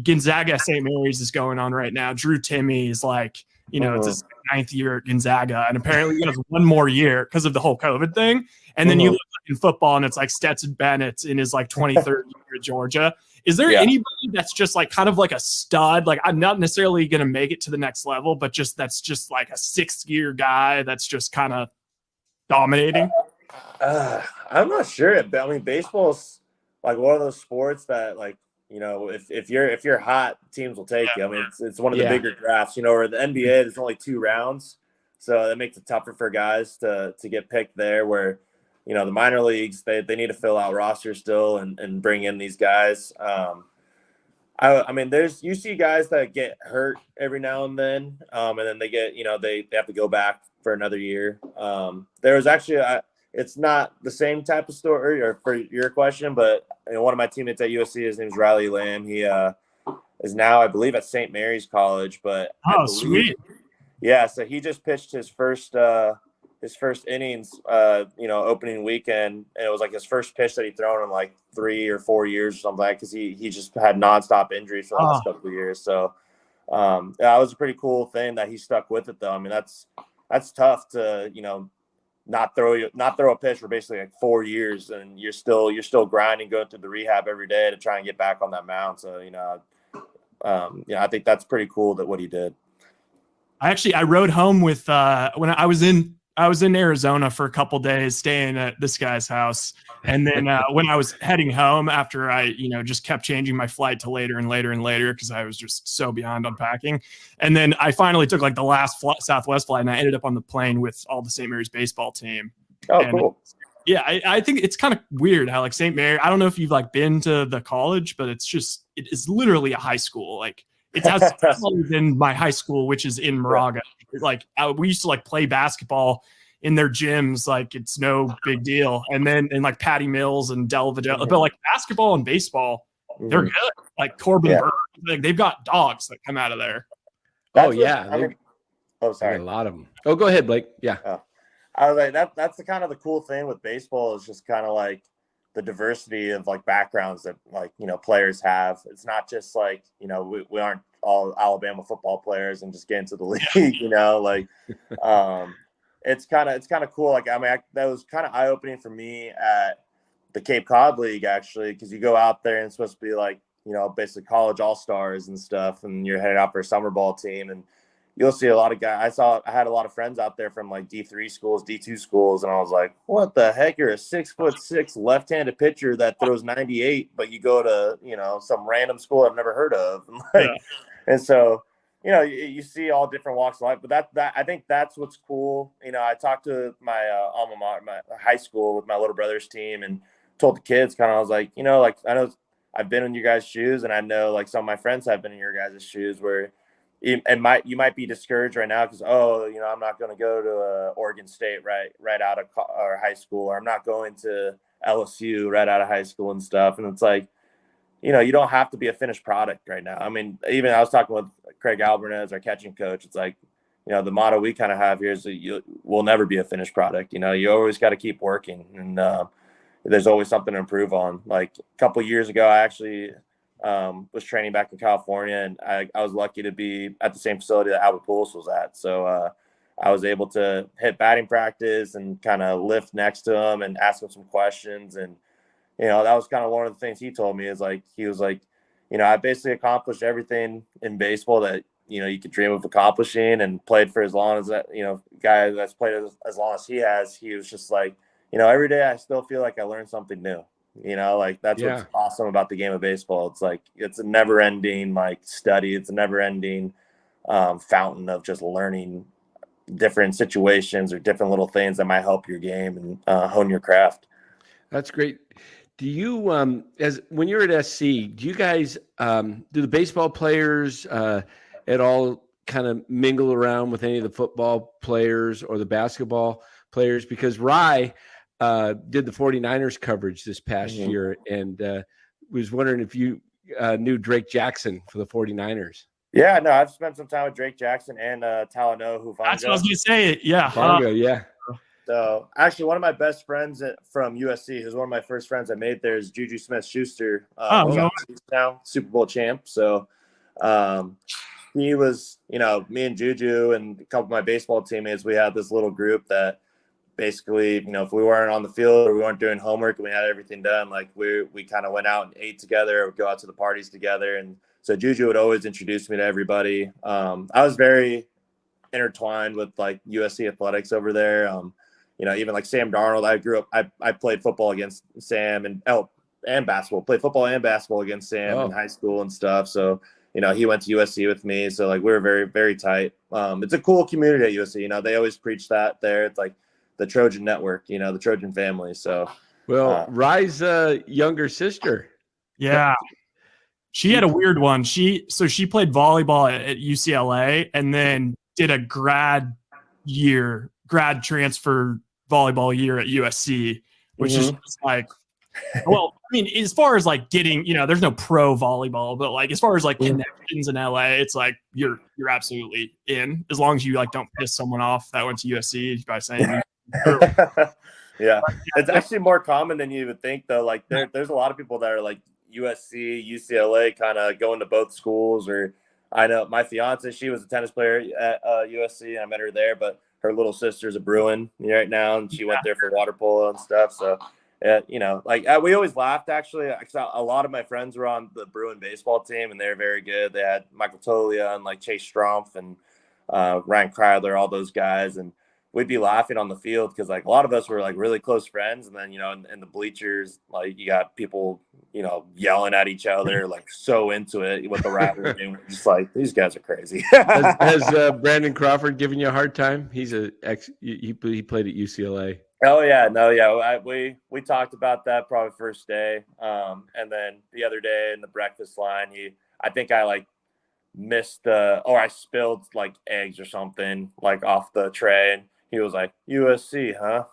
Gonzaga St. Mary's is going on right now. Drew Timme is like, it's his 9th year at Gonzaga, and apparently he has one more year because of the whole COVID thing. And then you look in football, and it's like Stetson Bennett in his like 23rd year at Georgia. Is there anybody that's just like kind of like a stud? Like, I'm not necessarily going to make it to the next level, but that's just like a 6th year guy that's just kind of dominating? I'm not sure. I mean, baseball's like one of those sports that, like, if you're hot, teams will take you. I mean, it's one of the bigger drafts. Where the NBA, there's only 2 rounds, so that makes it tougher for guys to get picked there. Where the minor leagues, they need to fill out rosters still and bring in these guys. I mean, you see guys that get hurt every now and then, and then they get they have to go back for another year. There was actually it's not the same type of story or for your question, but one of my teammates at USC, his name is Riley Lamb. He is now, I believe, at St. Mary's College. But sweet. Yeah, so he just pitched his first innings, opening weekend, and it was like his first pitch that he'd thrown in like 3 or 4 years or something, because he just had nonstop injuries for the last couple of years. So that was a pretty cool thing that he stuck with it, though. I mean, that's tough to not throw a pitch for basically like 4 years, and you're still grinding, going through the rehab every day to try and get back on that mound. So I think that's pretty cool that what he did. I rode home with when I was in Arizona for a couple days, staying at this guy's house. And then when I was heading home, after I, just kept changing my flight to later and later and later, because I was just so beyond unpacking. And then I finally took like the last Southwest flight, and I ended up on the plane with all the St. Mary's baseball team. Oh, cool. Yeah, I think it's kind of weird how like St. Mary, I don't know if you've like been to the college, but it is literally a high school. Like, it's smaller than my high school, which is in Moraga. Like, we used to like play basketball in their gyms, like it's no big deal. And then in like Patty Mills and Delvedale, but like basketball and baseball, they're good. Like Corbin Burke, like they've got dogs that come out of there. Sorry. A lot of them. Oh, go ahead, Blake. Yeah. I was like, that's the kind of the cool thing with baseball, is just kind of like the diversity of like backgrounds that like players have. It's not just like we aren't all Alabama football players and just get into the league. It's kind of cool. Like, I mean, that was kind of eye opening for me at the Cape Cod League, actually, because you go out there and it's supposed to be like basically college all-stars and stuff, and you're headed out for a summer ball team, and you'll see a lot of guys. I had a lot of friends out there from like D3 schools, D2 schools, and I was like, what the heck? You're a 6'6" left-handed pitcher that throws 98, but you go to, some random school I've never heard of. And so, you see all different walks of life, but that I think that's what's cool. I talked to my alma mater, my high school, with my little brother's team, and told the kids I was like, like, I know I've been in your guys' shoes, and I know like some of my friends have been in your guys' shoes, where you might be discouraged right now because I'm not going to go to Oregon State right out of high school, or I'm not going to LSU right out of high school and stuff. And it's like, you don't have to be a finished product right now. I mean, even I was talking with Craig Albernez, our catching coach. It's like, the motto we kind of have here is that we'll never be a finished product. You always got to keep working. And there's always something to improve on. Like a couple of years ago, I actually was training back in California, and I was lucky to be at the same facility that Albert Pujols was at. So I was able to hit batting practice and kind of lift next to him and ask him some questions. And, that was kind of one of the things he told me is like, he was like, I basically accomplished everything in baseball that, you could dream of accomplishing, and played for as long as that, guy that's played as long as he has. He was just like, every day I still feel like I learned something new. Like that's what's awesome about the game of baseball. It's like, it's a never ending like study. It's a never ending fountain of just learning different situations or different little things that might help your game and hone your craft. That's great. Do you, as when you're at SC, do you guys, do the baseball players at all kind of mingle around with any of the football players or the basketball players? Because Rye did the 49ers coverage this past year, and was wondering if you knew Drake Jackson for the 49ers. Yeah, no, I've spent some time with Drake Jackson and Talanoa Hufanga. That's what I was going to say. Yeah. Hufanga, yeah. So actually, one of my best friends from USC, who's one of my first friends I made there, is Juju Smith-Schuster. He's now Super Bowl champ. So he was, me and Juju and a couple of my baseball teammates, we had this little group that basically, if we weren't on the field or we weren't doing homework and we had everything done, like we kind of went out and ate together, or go out to the parties together. And so Juju would always introduce me to everybody. I was very intertwined with like USC athletics over there. Even like Sam Darnold, I grew up, I played football against Sam and basketball, played football and basketball against Sam in high school and stuff. So, he went to USC with me. So like, we were very, very tight. It's a cool community at USC. They always preach that there. It's like the Trojan network, the Trojan family. So, Rye's younger sister. Yeah. She had a weird one. She played volleyball at UCLA and then did a grad transfer volleyball year at USC, which is just like, well, I mean, as far as like getting, there's no pro volleyball, but like as far as like connections in LA, it's like you're absolutely in, as long as you like don't piss someone off that went to USC by saying. Yeah, it's actually more common than you would think, though. Like there's a lot of people that are like USC, UCLA, kind of going to both schools. Or I know my fiance, she was a tennis player at USC, and I met her there, but her little sister's a Bruin right now, and she went there for water polo and stuff. So, we always laughed, actually. A lot of my friends were on the Bruin baseball team, and they're very good. They had Michael Tolia and like Chase Strumpf and Ryan Kreidler, all those guys. And we'd be laughing on the field because like a lot of us were like really close friends. And then, in the bleachers, like you got people, yelling at each other, like so into it with the rivalry. We're just like, these guys are crazy. Has Brandon Crawford given you a hard time? He's he played at UCLA. Oh yeah, no, yeah. We talked about that probably first day, and then the other day in the breakfast line, I think I like missed I spilled like eggs or something like off the tray, and he was like, USC, huh?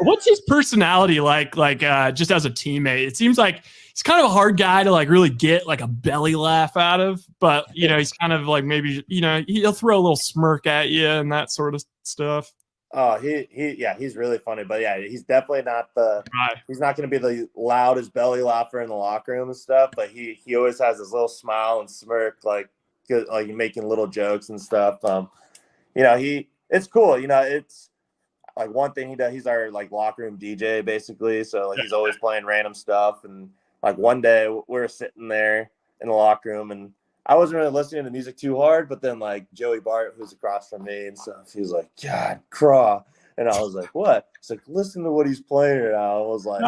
What's his personality like just as a teammate? It seems like he's kind of a hard guy to like really get like a belly laugh out of, but he's kind of like, maybe, he'll throw a little smirk at you and that sort of stuff. Oh, he's really funny, but yeah, he's definitely not he's not going to be the loudest belly laugher in the locker room and stuff, but he always has this little smile and smirk, like making little jokes and stuff. It's cool. It's like one thing he does. He's our like locker room DJ basically. So like he's always playing random stuff. And like one day we were sitting there in the locker room, and I wasn't really listening to music too hard. But then like Joey Bart, who's across from me and stuff, he was like, "God, Craw," and I was like, "What?" It's like, "Listen to what he's playing right now." I was like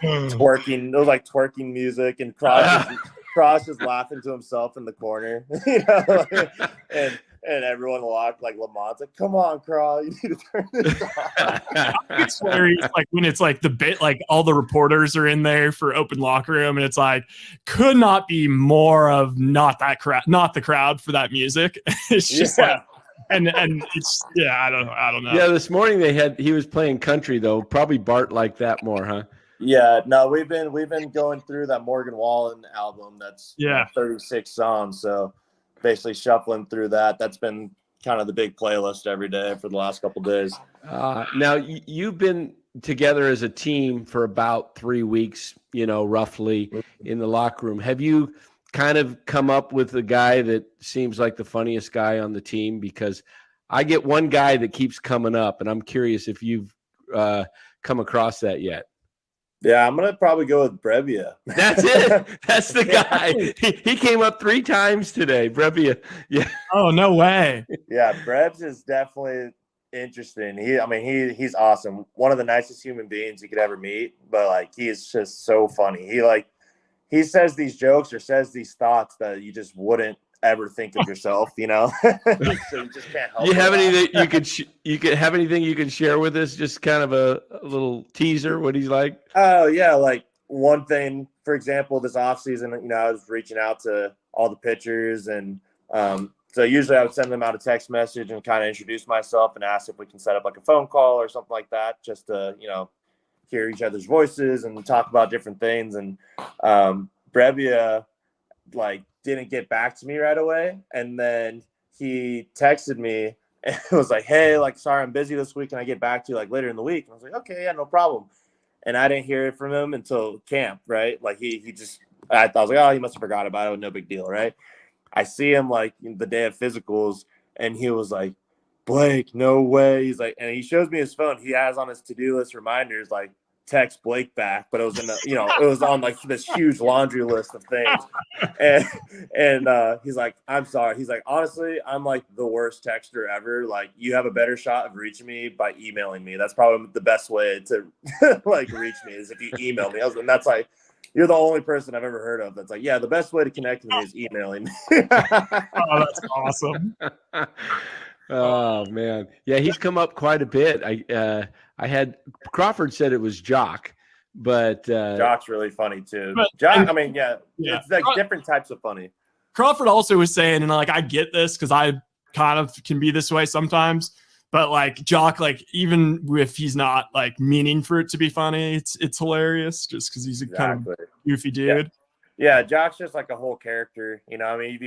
twerking. It was like twerking music, and Cross just laughing to himself in the corner, and everyone locked, like Lamont's like, "Come on, Craw, you need to turn this off." It's hilarious, like when it's like the bit, like all the reporters are in there for open locker room, and it's like could not be more of not the crowd for that music. It's just like, and it's I don't know. Yeah, this morning he was playing country though. Probably Bart liked that more, huh? Yeah, no, we've been going through that Morgan Wallen album that's 36 songs. So basically shuffling through that. That's been kind of the big playlist every day for the last couple of days. Now you've been together as a team for about 3 weeks, roughly in the locker room. Have you kind of come up with a guy that seems like the funniest guy on the team? Because I get one guy that keeps coming up, and I'm curious if you've come across that yet. Yeah, I'm going to probably go with Brebbia. That's it. That's the guy. He came up 3 times today, Brebbia. Yeah. Oh, no way. Yeah, Brebs is definitely interesting. He's awesome. One of the nicest human beings you could ever meet, but like he's just so funny. He says these jokes or says these thoughts that you just wouldn't ever think of yourself, So you just can't help. You have anything you could have anything you can share with us? Just kind of a little teaser. What he's like? Oh yeah, like one thing, for example, this offseason, I was reaching out to all the pitchers, and so usually I would send them out a text message and kind of introduce myself and ask if we can set up like a phone call or something like that, just to hear each other's voices and talk about different things. And Brebbia didn't get back to me right away, and then he texted me and was like, "Hey, sorry, I'm busy this week. Can I get back to you later in the week?" And I was like, "Okay, yeah, no problem." And I didn't hear it from him until camp, right? I was like, "Oh, he must have forgot about it. No big deal," right? I see him the day of physicals, and he was like, "Blake, no way." He's like, and he shows me his phone. He has on his to-do list reminders text Blake back, but it was in the, it was on this huge laundry list of things. And he's like, "I'm sorry." He's like, "Honestly, I'm the worst texter ever. You have a better shot of reaching me by emailing me. That's probably the best way to reach me is if you email me." And that's you're the only person I've ever heard of that's yeah, the best way to connect with me is emailing. Oh, that's awesome. Oh man, yeah, he's come up quite a bit. I had Crawford said it was Jock, but Jock's really funny too. But, Jock, it's different types of funny. Crawford also was saying, and I get this because I kind of can be this way sometimes, but Jock, even if he's not meaning for it to be funny, it's hilarious just because he's a kind of goofy dude. Yeah, Jock's just a whole character. You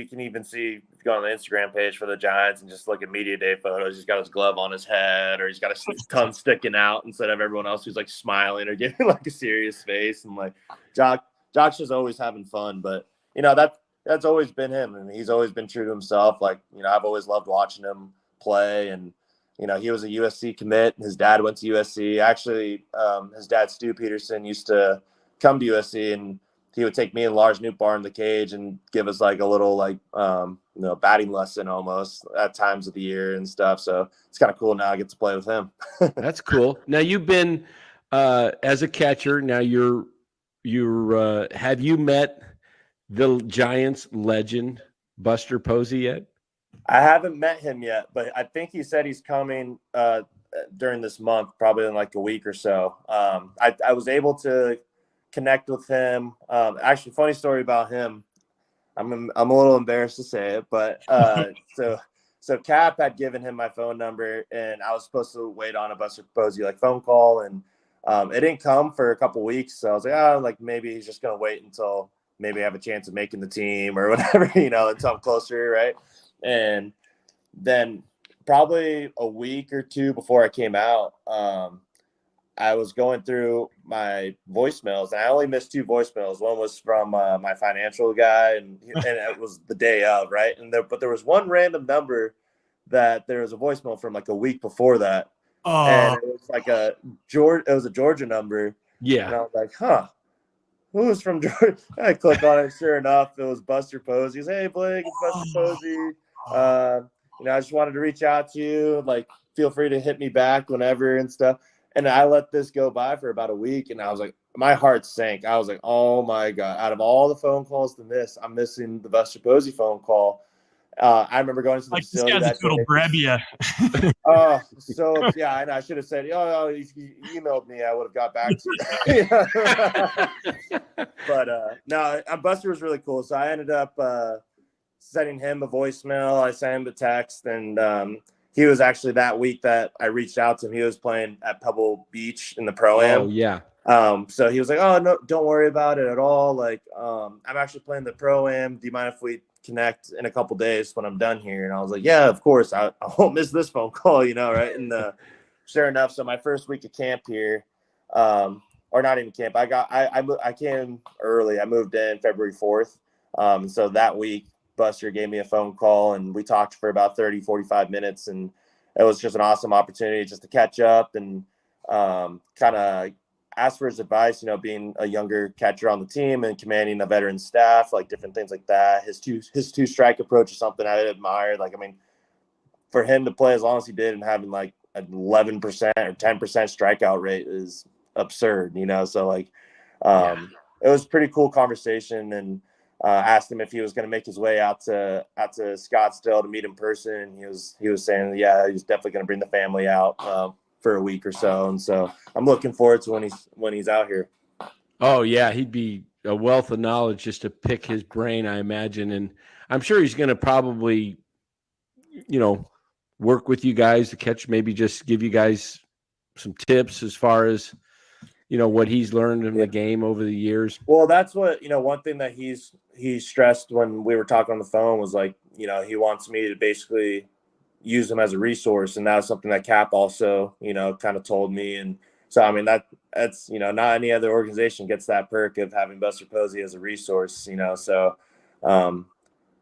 can even see if you go on the Instagram page for the Giants and just look at media day photos. He's got his glove on his head, or he's got his tongue sticking out instead of everyone else who's smiling or giving a serious face. And Jock's just always having fun. But that's always been him, and he's always been true to himself. I've always loved watching him play, and he was a USC commit. His dad went to USC. Actually, his dad Stu Peterson used to come to USC, and he would take me and Lars Nootbaar in the cage and give us a little batting lesson almost at times of the year and stuff. So it's kind of cool now I get to play with him. That's cool. Now you've been as a catcher. Now you're have you met the Giants legend Buster Posey yet? I haven't met him yet, but I think he said he's coming during this month, probably in a week or so. I was able to connect with him. Actually, funny story about him. I'm a little embarrassed to say it, but so Cap had given him my phone number, and I was supposed to wait on a Buster Posey phone call, and it didn't come for a couple weeks. So I was like, maybe he's just gonna wait until maybe I have a chance of making the team or whatever, until I'm closer, right? And then probably a week or two before I came out, I was going through my voicemails, and I only missed 2 voicemails. One was from my financial guy, and it was the day of, right? But there was one random number that there was a voicemail from a week before that, and it was a Georgia number. Yeah, and I was like, "Huh, who's from Georgia?" I click on it. Sure enough, it was Buster Posey. He's, "Hey Blake, it's Buster Posey. I just wanted to reach out to you. Feel free to hit me back whenever and stuff." And I let this go by for about a week, and I was my heart sank. I was like, "Oh my God, out of all the phone calls to miss, I'm missing the Buster Posey phone call." I remember going to the facility. This guy's a total Brebbia. So yeah, and I should have said, "Oh, you emailed me. I would have got back to you." But no, Buster was really cool. So I ended up sending him a voicemail. I sent him a text, and he was actually that week that I reached out to him. He was playing at Pebble Beach in the Pro-Am. Oh, yeah. So he was like, "Oh, no, don't worry about it at all. I'm actually playing the Pro-Am. Do you mind if we connect in a couple days when I'm done here. And I was like, yeah, of course. I won't miss this phone call, right? And sure enough, so my first week of camp here, or not even camp, I came early. I moved in February 4th. So that week, Buster gave me a phone call, and we talked for about 30, 45 minutes. And it was just an awesome opportunity just to catch up and kind of ask for his advice, being a younger catcher on the team and commanding a veteran staff, like different things like that. His two strike approach is something I admired. Like, I mean, for him to play as long as he did and having like an 11% or 10% strikeout rate is absurd, So like, it was a pretty cool conversation, and asked him if he was going to make his way out to Scottsdale to meet in person. And he was saying, yeah, he's definitely going to bring the family out for a week or so. And so I'm looking forward to when he's out here. Oh yeah. He'd be a wealth of knowledge just to pick his brain, I imagine. And I'm sure he's going to probably, work with you guys to catch, maybe just give you guys some tips as far as, what he's learned in the game over the years. Well, that's what, one thing that he stressed when we were talking on the phone was like, he wants me to basically use him as a resource. And that was something that Cap also, kind of told me. And so, I mean, that's, not any other organization gets that perk of having Buster Posey as a resource, so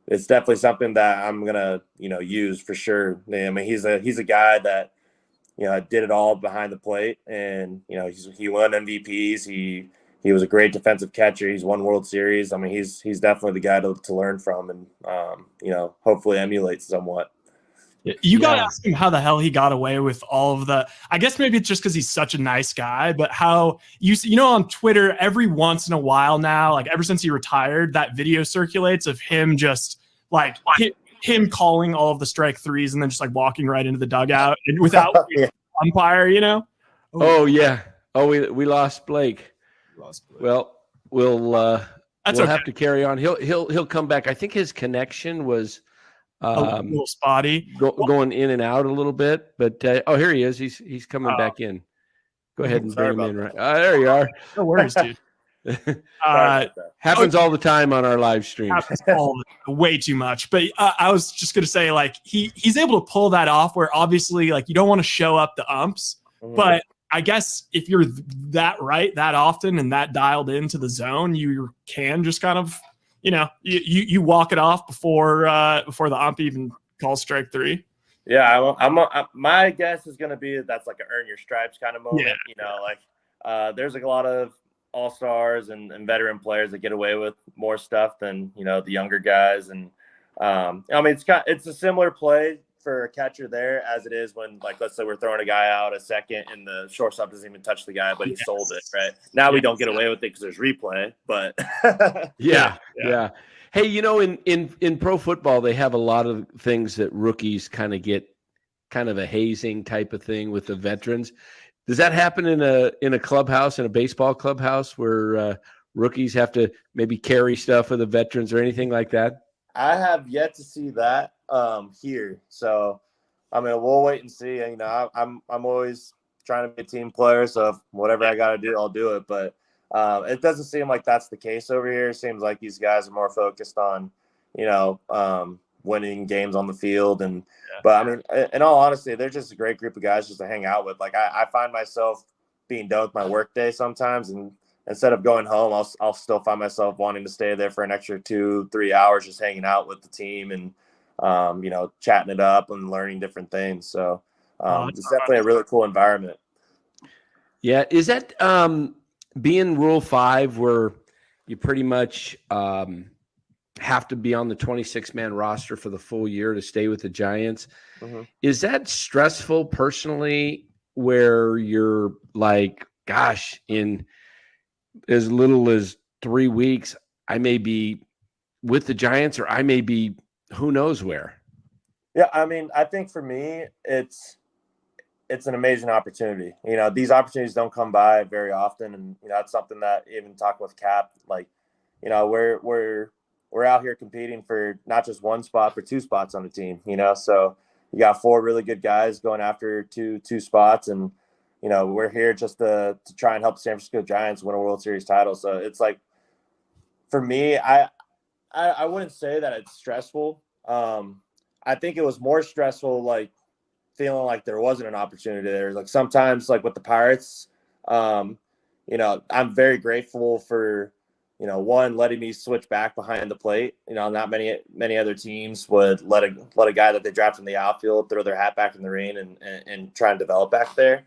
it's definitely something that I'm going to, use for sure. I mean, he's a guy that, did it all behind the plate, and, he won MVPs. He was a great defensive catcher. He's won World Series. I mean, he's definitely the guy to learn from and, hopefully emulate somewhat. You got to ask him how the hell he got away with all of the, I guess maybe it's just because he's such a nice guy, but how on Twitter, every once in a while now, like ever since he retired, that video circulates of him just like him calling all of the strike threes and then just like walking right into the dugout and without umpire, Oh yeah. Oh, we lost Blake. Well, we'll have to carry on. He'll come back. I think his connection was a little spotty, going in and out a little bit, but here he is. He's coming back in. Go ahead and bring him in. Right. There you are. No worries, dude. Happens all the time on our live streams. Way too much. But I was just gonna say, like, he's able to pull that off. Where obviously, like, you don't want to show up the umps, but I guess if you're that often and that dialed into the zone, you can just kind of, you walk it off before the ump even calls strike three. Yeah, my guess is gonna be that's like an earn your stripes kind of moment. Yeah. There's like a lot of all-stars and veteran players that get away with more stuff than the younger guys. And I mean, it's a similar play for a catcher there as it is when, like, let's say we're throwing a guy out a second and the shortstop doesn't even touch the guy, but he sold it right now. We don't get away with it because there's replay, but yeah. Hey, in pro football, they have a lot of things that rookies kind of get, kind of a hazing type of thing with the veterans. Does that happen in a clubhouse, in a baseball clubhouse, where rookies have to maybe carry stuff for the veterans or anything like that? I have yet to see that here. So, I mean, we'll wait and see. I'm always trying to be a team player, so if whatever I got to do, I'll do it. But it doesn't seem like that's the case over here. It seems like these guys are more focused on, winning games on the field. But I mean, in all honesty, they're just a great group of guys just to hang out with. Like, I find myself being done with my work day sometimes, and instead of going home, I'll still find myself wanting to stay there for an extra 2-3 hours, just hanging out with the team and, chatting it up and learning different things. So it's definitely a really cool environment. Yeah. Is that being Rule 5 where you pretty much have to be on the 26-man roster for the full year to stay with the Giants? Mm-hmm. Is that stressful personally, where you're like, gosh, in as little as 3 weeks, I may be with the Giants, or I may be who knows where? Yeah, I mean, I think for me, it's an amazing opportunity. These opportunities don't come by very often, and it's something that even talking with Cap, like, we're out here competing for not just one spot, but 2 spots on the team. So you got 4 really good guys going after two spots, and we're here just to try and help the San Francisco Giants win a World Series title. So it's like, for me, I wouldn't say that it's stressful. I think it was more stressful, like feeling like there wasn't an opportunity there. Like sometimes, like with the Pirates, you know, I'm very grateful for, you know, one, letting me switch back behind the plate. You know, not many other teams would let a guy that they draft in the outfield throw their hat back in the ring and try and develop back there.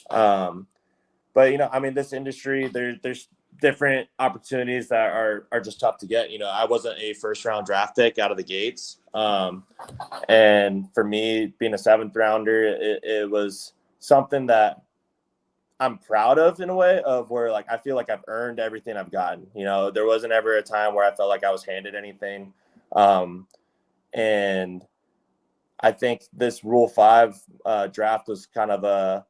But you know, I mean, this industry, there's different opportunities that are just tough to get. You know, I wasn't a first round draft pick out of the gates. And for me, being a 7th rounder, it was something that I'm proud of in a way, of where like I feel like I've earned everything I've gotten. You know, there wasn't ever a time where I felt like I was handed anything. And I think this Rule 5 draft was kind of a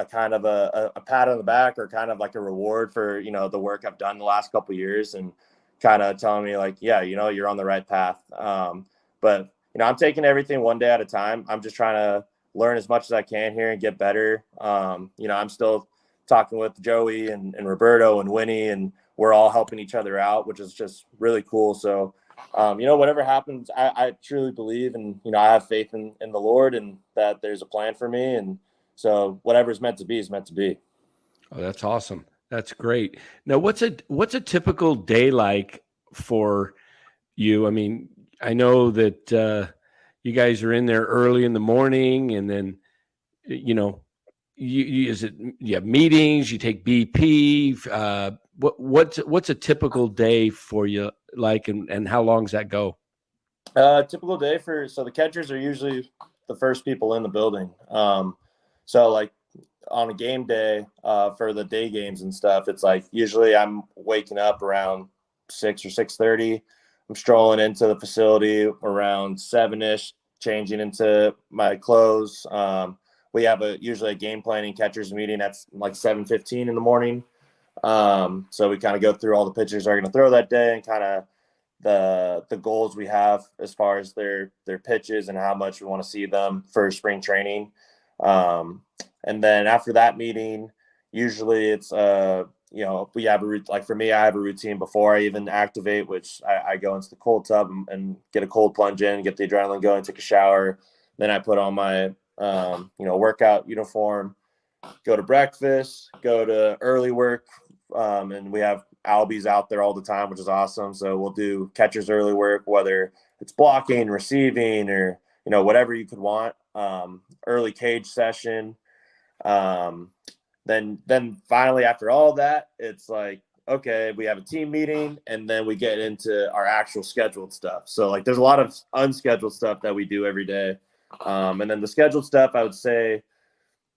pat on the back, or kind of like a reward for, you know, the work I've done the last couple of years, and kind of telling me like, yeah, you know, you're on the right path. But you know, I'm taking everything one day at a time. I'm just trying to learn as much as I can here and get better. You know, I'm still talking with Joey and Roberto and Winnie, and we're all helping each other out, which is just really cool. So, you know, whatever happens, I truly believe, and, you know, I have faith in the Lord, and that there's a plan for me. And so whatever's meant to be is meant to be. Oh, that's awesome. That's great. Now, what's a typical day like for you? I mean, I know that you guys are in there early in the morning, and then, you know, you have meetings, you take BP. What's a typical day for you like, and how long does that go? Typical day so the catchers are usually the first people in the building. So like on a game day, for the day games and stuff, it's like usually I'm waking up around 6 or 6:30. I'm strolling into the facility around 7-ish, changing into my clothes. We have usually a game planning catchers meeting that's like 7:15 in the morning. So we kind of go through all the pitchers are going to throw that day, and kind of the goals we have as far as their pitches and how much we want to see them for spring training. And then after that meeting, usually it's you know, we have like for me, I have a routine before I even activate, which I go into the cold tub and get a cold plunge in, get the adrenaline going, take a shower. Then I put on my you know, workout uniform, go to breakfast, go to early work, and we have Albies out there all the time, which is awesome. So we'll do catchers early work, whether it's blocking, receiving, or, you know, whatever you could want. Early cage session. Then finally, after all that, it's like, okay, we have a team meeting, and then we get into our actual scheduled stuff. So like there's a lot of unscheduled stuff that we do every day. And then the scheduled stuff, I would say,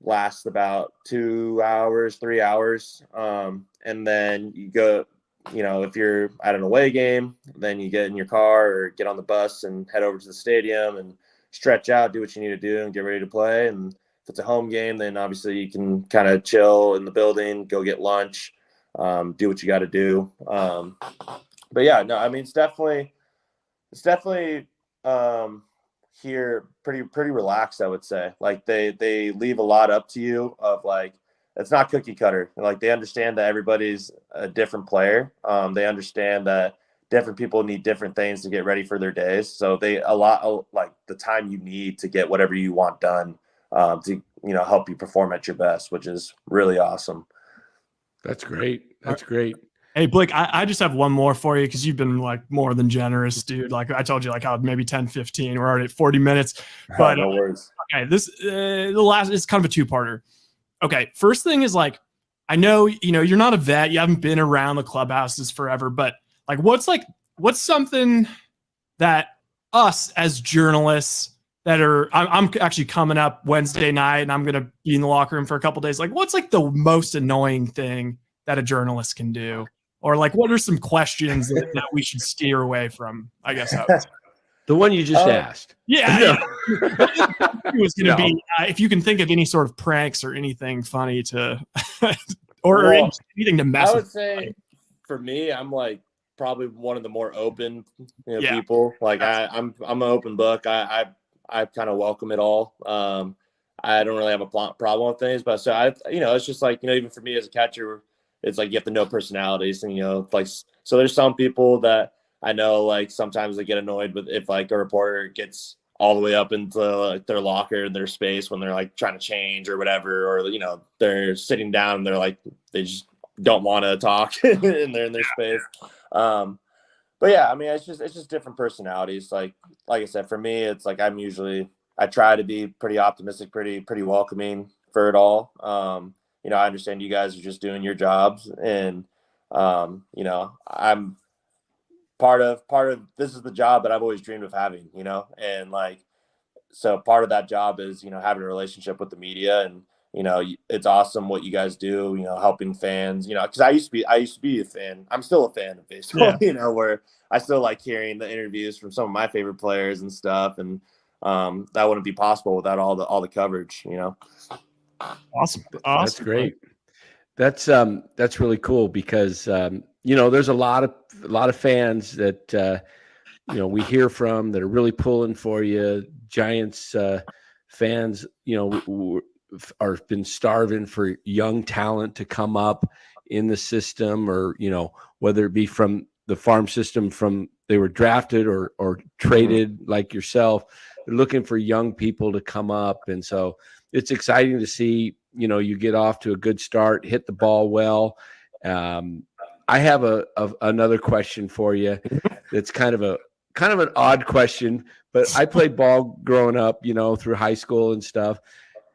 lasts about 2 hours, 3 hours. And then you go, you know, if you're at an away game, then you get in your car or get on the bus and head over to the stadium and stretch out, do what you need to do, and get ready to play. And if it's a home game, then obviously you can kind of chill in the building, go get lunch, do what you got to do. But yeah, no, I mean, it's definitely here pretty relaxed, I would say. Like they leave a lot up to you, of like, it's not cookie cutter. Like they understand that everybody's a different player. They understand that different people need different things to get ready for their days. So they like the time you need to get whatever you want done, to, you know, help you perform at your best, which is really awesome. That's great. That's great. Hey, Blake, I just have one more for you, because you've been like more than generous, dude. Like I told you, like how maybe 10, 15, we're already at 40 minutes. But no worries. Okay, the last is kind of a two-parter. Okay, first thing is, like, I know, you know, you're not a vet, you haven't been around the clubhouses forever, but like what's something that us as journalists that are, I'm actually coming up Wednesday night and I'm going to be in the locker room for a couple days. Like, what's like the most annoying thing that a journalist can do? Or like, what are some questions that we should steer away from? I guess the one you just asked. Yeah. It was going to be, if you can think of any sort of pranks or anything funny to, or anything to mess with. I would say for me, I'm like probably one of the more open, you know, people. Like I'm an open book. I kind of welcome it all. I don't really have a problem with things, but so you know, it's just like, you know, even for me as a catcher, it's like you have to know personalities, and, you know, like, so there's some people that I know like sometimes they get annoyed with if like a reporter gets all the way up into like their locker in their space when they're like trying to change or whatever, or you know they're sitting down and they're like they just don't want to talk and they're in their space. But yeah, I mean it's just different personalities. Like I said, for me, it's like I try to be pretty optimistic, pretty welcoming for it all. You know, I understand you guys are just doing your jobs, and you know, I'm part of this is the job that I've always dreamed of having, you know, and like so part of that job is, you know, having a relationship with the media, and you know it's awesome what you guys do, you know, helping fans, you know, because I used to be a fan. I'm still a fan of baseball. You know, where I still like hearing the interviews from some of my favorite players and stuff, and that wouldn't be possible without all the coverage, you know. Awesome. That's great. That's really cool because you know, there's a lot of fans that you know, we hear from that are really pulling for you. Giants fans, you know, are been starving for young talent to come up in the system, or you know, whether it be from the farm system, from they were drafted or traded like yourself. They're looking for young people to come up, and so it's exciting to see, you know, you get off to a good start, hit the ball well. I have another question for you. That's kind of an odd question, but I played ball growing up, you know, through high school and stuff.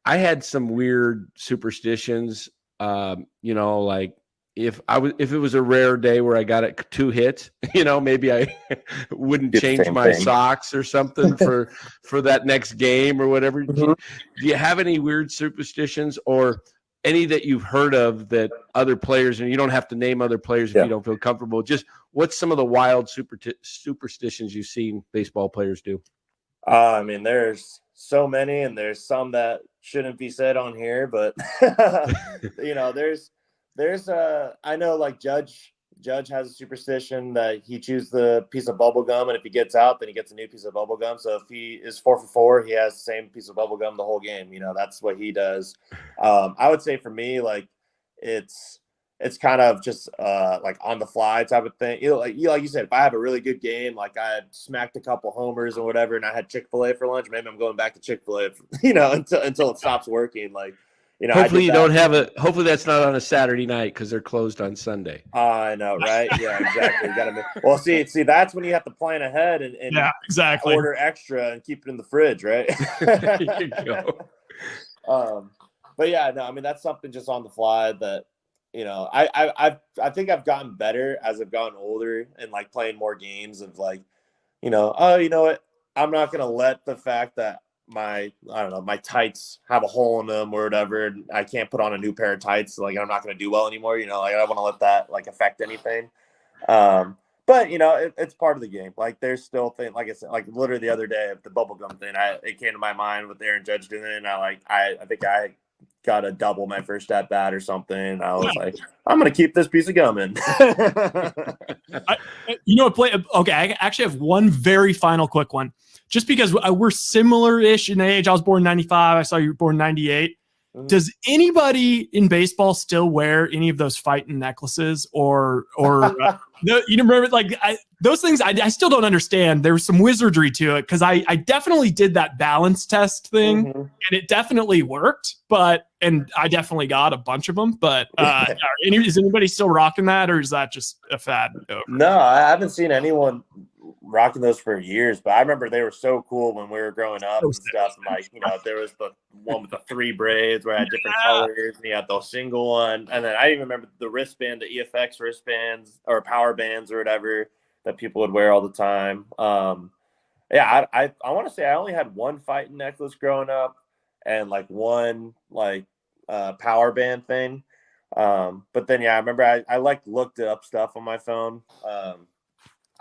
I had some weird superstitions, you know, like if it was a rare day where I got 2 hits, you know, maybe I wouldn't change my socks or something for that next game or whatever. Do you have any weird superstitions or any that you've heard of that other players, and you don't have to name other players if you don't feel comfortable, just what's some of the wild superstitions you've seen baseball players do? I mean, there's so many, and there's some that shouldn't be said on here, but you know, there's I know like Judge has a superstition that he chews the piece of bubble gum, and if he gets out, then he gets a new piece of bubble gum. So if he is 4 for 4, he has the same piece of bubble gum the whole game. You know, that's what he does. I would say for me, like it's kind of just like on the fly type of thing. You know, like you said, if I have a really good game, like I had smacked a couple homers or whatever, and I had Chick-fil-A for lunch, maybe I'm going back to Chick-fil-A, you know, until it stops working. Like, you know, hopefully you don't have it. Hopefully that's not on a Saturday night because they're closed on Sunday. I know, right? Yeah, exactly. You gotta well, see, that's when you have to plan ahead and yeah, exactly. order extra and keep it in the fridge, right? There you go. But yeah, no, I mean that's something just on the fly that, you know, I think I've gotten better as I've gotten older and like playing more games of like, you know, oh, you know what? I'm not gonna let the fact that my tights have a hole in them or whatever, and I can't put on a new pair of tights. Like I'm not gonna do well anymore. You know, like I don't want to let that like affect anything. But you know, it's part of the game. Like there's still things, like I said, like literally the other day the bubblegum thing, it came to my mind with Aaron Judge doing it, and I think I got to double my first at bat or something. I was like, I'm going to keep this piece of gum in. You know, okay, I actually have one very final quick one. Just because we're similar-ish in age. I was born in 95. I saw you were born in 98. Does anybody in baseball still wear any of those fighting necklaces or no, you remember like those things? I still don't understand. There was some wizardry to it because I definitely did that balance test thing and it definitely worked. And I definitely got a bunch of them. But is anybody still rocking that, or is that just a fad? No, I haven't seen anyone rocking those for years, but I remember they were so cool when we were growing up and stuff. And like, you know, there was the one with the 3 braids where I had different colors, and you had the single one. And then I even remember the wristband, the EFX wristbands or power bands or whatever that people would wear all the time. Yeah, I want to say I only had one fighting necklace growing up and like one like power band thing. But then, yeah, I remember I like looked up stuff on my phone.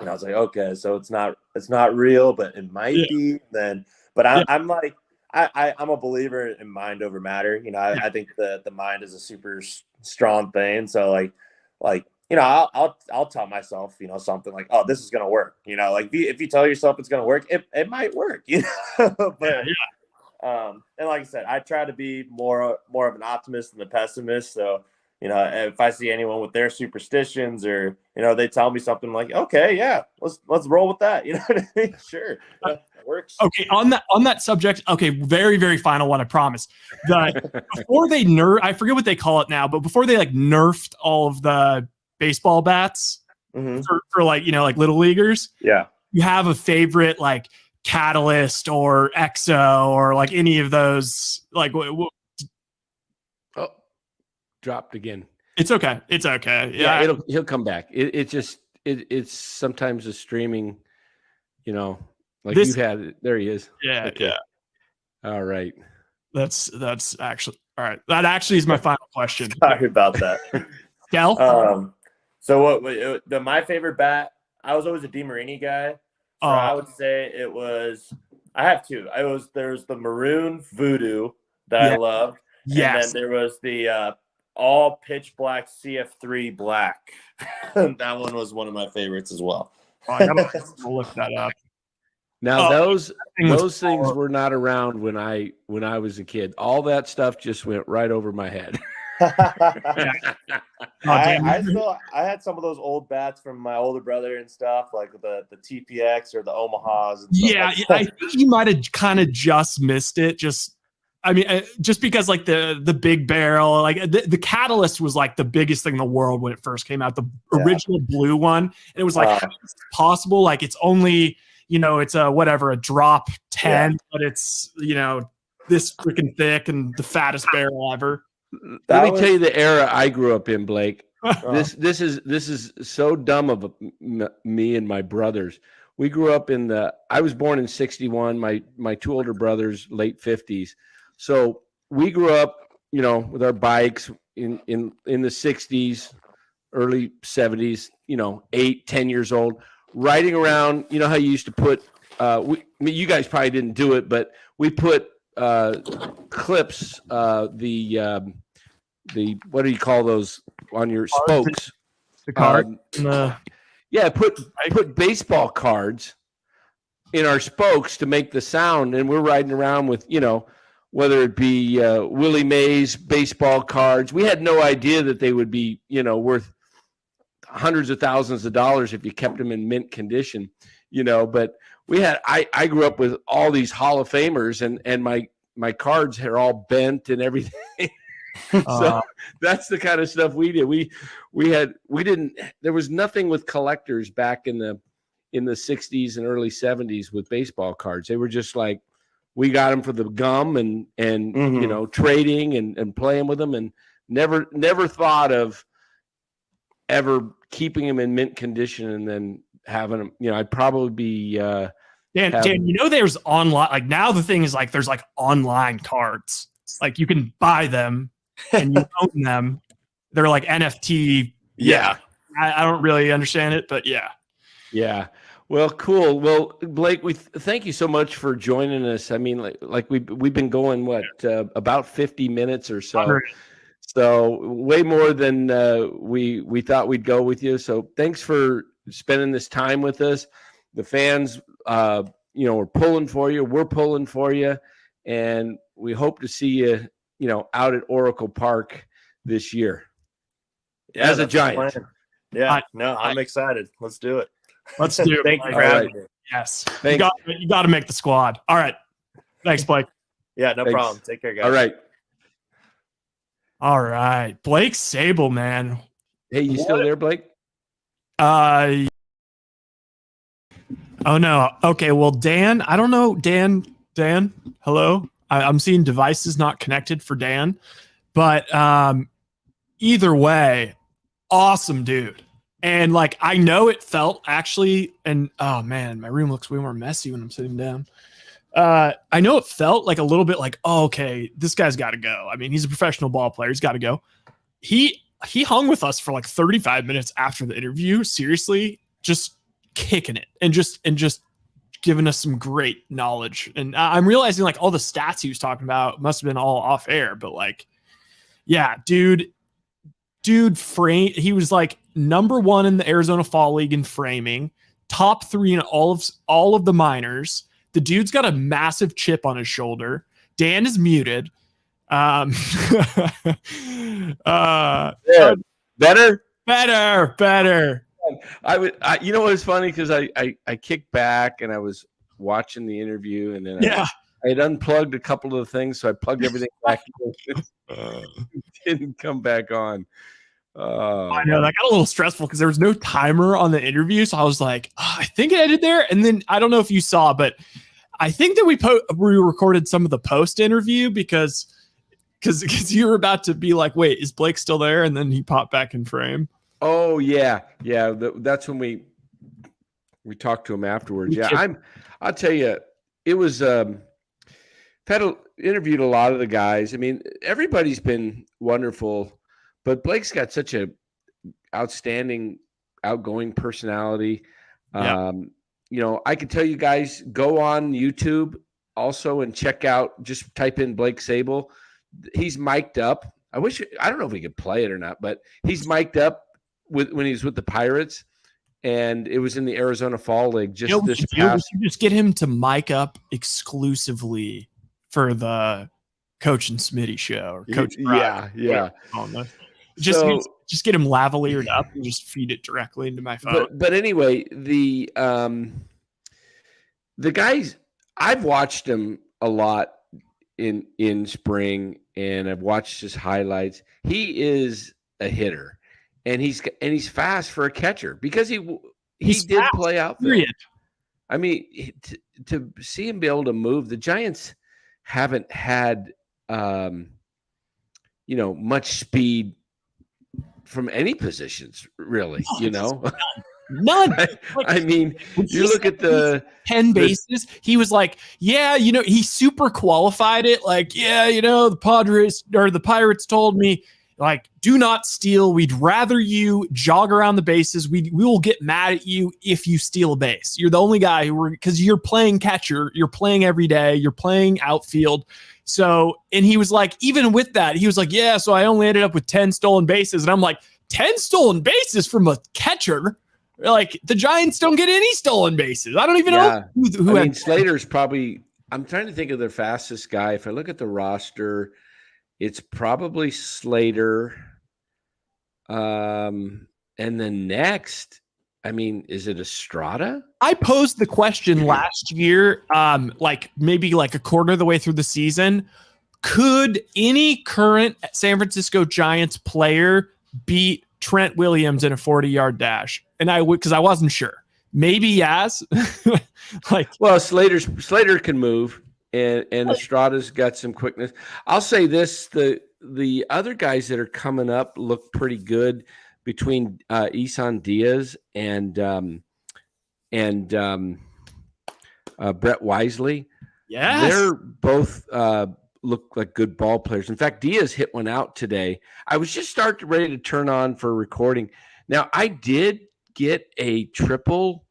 And I was like, okay, so it's not real, but it might be then. But I'm like, I'm a believer in mind over matter. You know, I think the mind is a super strong thing. So like, you know, I'll tell myself, you know, something like, oh, this is gonna work. You know, like if you tell yourself it's gonna work, it might work. You know, but and like I said, I try to be more of an optimist than a pessimist. So, you know, if I see anyone with their superstitions or, you know, they tell me something like, okay, yeah, let's roll with that. You know what I mean? Sure. Yeah, that works. Okay. On that subject. Okay. Very, very final one. I promise. Before they I forget what they call it now, but before they like nerfed all of the baseball bats for like, you know, like little leaguers. Yeah. You have a favorite like Catalyst or Exo or like any of those like dropped again. It's okay. It's okay. Yeah, he'll come back. It's sometimes a streaming, you know, like you had it. There he is. Yeah, okay. yeah. All right. That's actually all right. That actually is my final question. Sorry about that. Del? So my favorite bat, I was always a DeMarini guy. So I would say I have two. There's the maroon voodoo that I loved. Yes. And then there was the all pitch black CF3 black. That one was one of my favorites as well. I gotta lift that up. Now those things were not around when I was a kid. All that stuff just went right over my head. I had some of those old bats from my older brother and stuff, like the TPX or the Omahas. And stuff like I think you might have kind of just missed it. Just because like the big barrel, like the Catalyst was like the biggest thing in the world when it first came out. The original blue one, and it was like how is this possible? Like it's only, you know, it's a drop 10, but it's, you know, this freaking thick and the fattest barrel ever. Let me tell you the era I grew up in, Blake. This is so dumb of me and my brothers. We grew up I was born in 61. My two older brothers, late 50s. So we grew up, you know, with our bikes in the 60s, early 70s, you know, 8-10 years old, riding around. You know how you used to put you guys probably didn't do it, but we put clips, the what do you call those on your spokes? The card. Put baseball cards in our spokes to make the sound, and we're riding around with, you know, whether it be Willie Mays baseball cards. We had no idea that they would be, you know, worth hundreds of thousands of dollars if you kept them in mint condition, you know. But I grew up with all these Hall of Famers, and my cards are all bent and everything. So that's the kind of stuff we did. There was nothing with collectors back in the 60s and early 70s with baseball cards. They were just like, we got them for the gum and you know, trading and playing with them, and never thought of ever keeping them in mint condition and then having them, you know. I'd probably be Dan, you know, there's online, like now the thing is like there's like online cards, like you can buy them and you own them. They're like NFT. Yeah. I don't really understand it, but yeah. Well, cool. Well, Blake, we thank you so much for joining us. I mean, like we've been going about 50 minutes or so. 100. So way more than we thought we'd go with you. So thanks for spending this time with us. The fans, you know, are pulling for you. We're pulling for you, and we hope to see you, you know, out at Oracle Park this year. Yeah, as a Giant. Yeah, I'm excited. Let's do it. Let's do it. Thank you for having me. Yes. You got to make the squad. All right. Thanks, Blake. Yeah, no problem. Take care, guys. All right. Blake Sable, man. Hey, you still there, Blake? Oh no. Okay. Well, Dan, I don't know. Dan, hello. I'm seeing devices not connected for Dan, but either way, awesome dude. And like, I know it felt actually, and oh man, my room looks way more messy when I'm sitting down. I know it felt like a little bit like, oh, okay, this guy's got to go. I mean, he's a professional ball player. He's got to go. He hung with us for like 35 minutes after the interview. Seriously, just kicking it and just giving us some great knowledge. And I'm realizing like all the stats he was talking about must have been all off air, but like, yeah, dude, he was like number 1 in the Arizona Fall League in framing, top 3 in all of the minors. The dude's got a massive chip on his shoulder. Dan is muted. Yeah. Better. You know what was funny, because I kicked back and I was watching the interview, and then I had unplugged a couple of things, so I plugged everything back in. Didn't come back on. I know that got a little stressful because there was no timer on the interview, so I was like, I think it ended there. And then I don't know if you saw, but I think that we recorded some of the post interview because you were about to be like, wait, is Blake still there? And then he popped back in frame. Oh yeah. That's when we talked to him afterwards. Yeah, I'll tell you, it was. Interviewed a lot of the guys. I mean, everybody's been wonderful, but Blake's got such a outstanding, outgoing personality. Yeah. I can tell you guys, go on YouTube also and check out. Just type in Blake Sable. He's mic'd up. I don't know if we could play it or not, but he's mic'd up when he was with the Pirates, and it was in the Arizona Fall League. Just this past. We just get him to mic up exclusively for the Coach and Smitty show, or Coach. Yeah. Just get him lavaliered up and just feed it directly into my phone. But anyway, the guys, I've watched him a lot in spring, and I've watched his highlights. He is a hitter, and he's fast for a catcher, because he did fast, play outfield. I mean, to see him be able to move, the Giants haven't had much speed from any positions, really. None. I mean, you look at the 10 bases. He was like, he super qualified it. Like, the Padres or the Pirates told me, like, do not steal. We'd rather you jog around the bases. We will get mad at you if you steal a base. You're the only guy because you're playing catcher. You're playing every day. You're playing outfield. So, and he was like, even with that, he was like, so I only ended up with 10 stolen bases. And I'm like, 10 stolen bases from a catcher? Like, the Giants don't get any stolen bases. I don't even know who Slater's probably, I'm trying to think of their fastest guy. If I look at the roster, it's probably Slater. And then next, is it Estrada? I posed the question last year, maybe like a quarter of the way through the season. Could any current San Francisco Giants player beat Trent Williams in a 40-yard dash? And because I wasn't sure. Maybe yes. Slater can move, and Estrada's got some quickness. I'll say this: the other guys that are coming up look pretty good, between Isan Diaz and Brett Wisely. Yeah, they're both look like good ball players. In fact, Diaz hit one out today. I was just ready to turn on for recording. Now, I did get a triple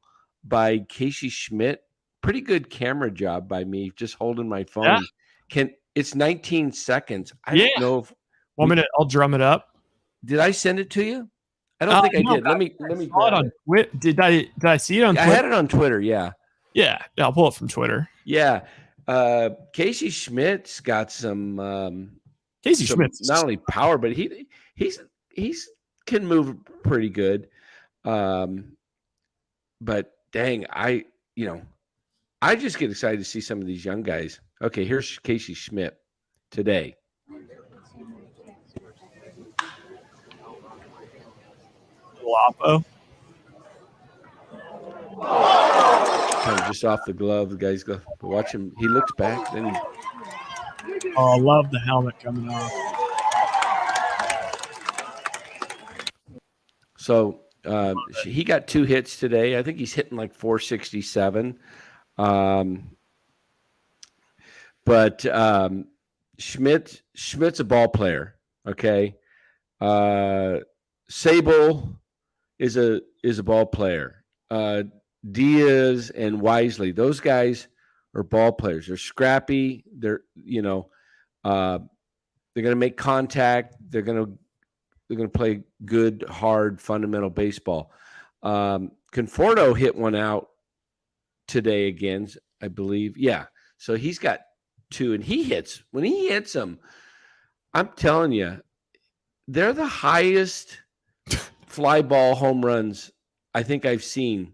by Casey Schmidt. Pretty good camera job by me, just holding my phone. Yeah. It's 19 seconds. I don't know if 1 minute. I'll drum it up. Did I send it to you? I don't think I did. Let me grab it. Did I see it on Twitter? I had it on Twitter, yeah. Yeah, I'll pull it from Twitter. Yeah. Casey Schmidt's got some Schmidt's not only power, but he's can move pretty good. But dang, I just get excited to see some of these young guys. Okay, here's Casey Schmidt today. Guapo. Kind of just off the glove. The guys go, watch him. He looks back. Then I love the helmet coming off. So he got 2 hits today. I think he's hitting like 467. But Schmidt's a ball player. Okay. Sabol is a ball player. Diaz and Wisely, those guys are ball players. They're scrappy. They're going to make contact. They're going to play good, hard, fundamental baseball. Conforto hit one out today again, I believe. Yeah. So he's got 2, and when he hits them, I'm telling you, they're the highest fly ball home runs I think I've seen.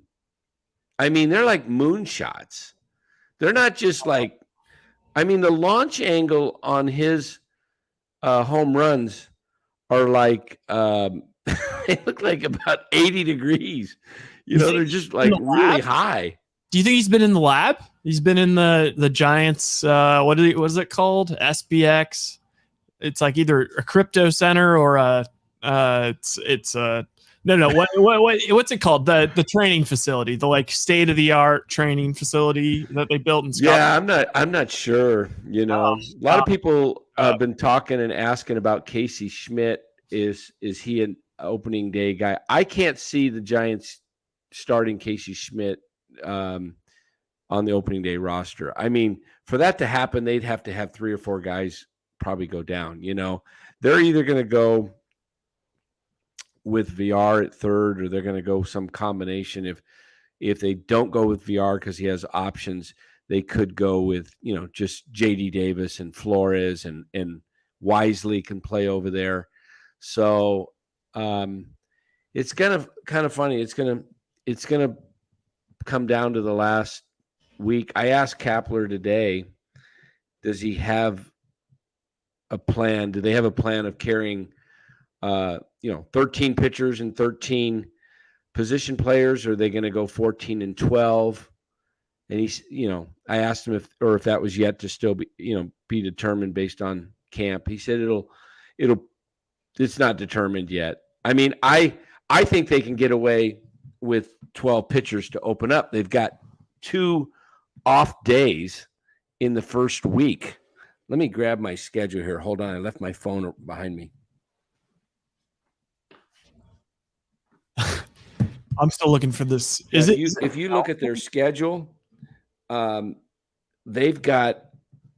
I mean, they're like moonshots. They're not just like, I mean, the launch angle on his home runs are like, they look like about 80 degrees. You know, they're just like really high. Do you think he's been in the lab? He's been in the Giants. What is it called? SBX. It's like either a crypto center or it's no. What's it called? The training facility, the like state of the art training facility that they built in Scottsdale. Yeah, I'm not sure. You know, a lot of people have been talking and asking about Casey Schmidt. Is he an opening day guy? I can't see the Giants starting Casey Schmidt on the opening day roster. I mean, for that to happen, they'd have to have 3 or 4 guys probably go down. You know, they're either going to go with VR at third, or they're going to go some combination. If they don't go with VR because he has options, they could go with, you know, just JD Davis and Flores and Wisely can play over there. So it's kind of funny. It's gonna come down to the last week. I asked Kapler today, does he have a plan? Do they have a plan of carrying 13 pitchers and 13 position players, or are they going to go 14 and 12? And he's, I asked him if that was yet to still be determined based on camp. He said it's not determined yet. I mean, I think they can get away with 12 pitchers to open up. They've got 2 off days in the first week. Let me grab my schedule here. Hold on. I left my phone behind me. I'm still looking for this. If you look at their schedule, they've got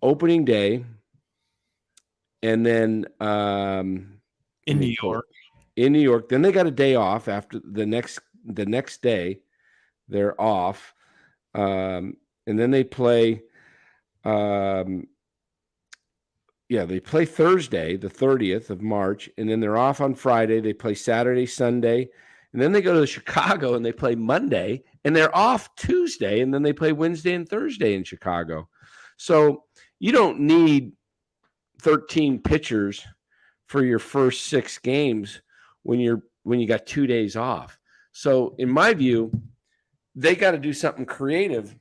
opening day, and then in New York. In New York, then they got a day off after the next day. They're off, and then they play. They play Thursday, the 30th of March, and then they're off on Friday. They play Saturday, Sunday. And then they go to Chicago and they play Monday, and they're off Tuesday, and then they play Wednesday and Thursday in Chicago. So you don't need 13 pitchers for your first 6 games when you got 2 days off. So in my view, they got to do something creative.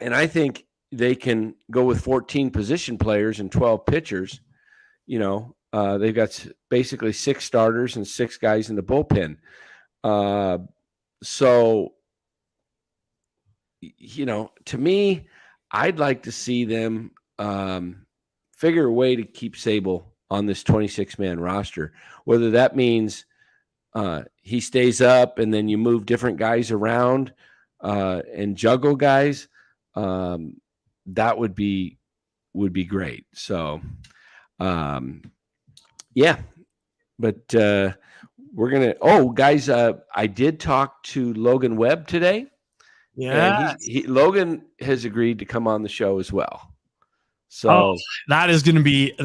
And I think they can go with 14 position players and 12 pitchers. They've got basically 6 starters and 6 guys in the bullpen. So, to me, I'd like to see them figure a way to keep Sable on this 26-man roster. Whether that means he stays up and then you move different guys around and juggle guys, that would be great. So, yeah, but we're going to, guys, I did talk to Logan Webb today. Yeah. Logan has agreed to come on the show as well. So that is going to be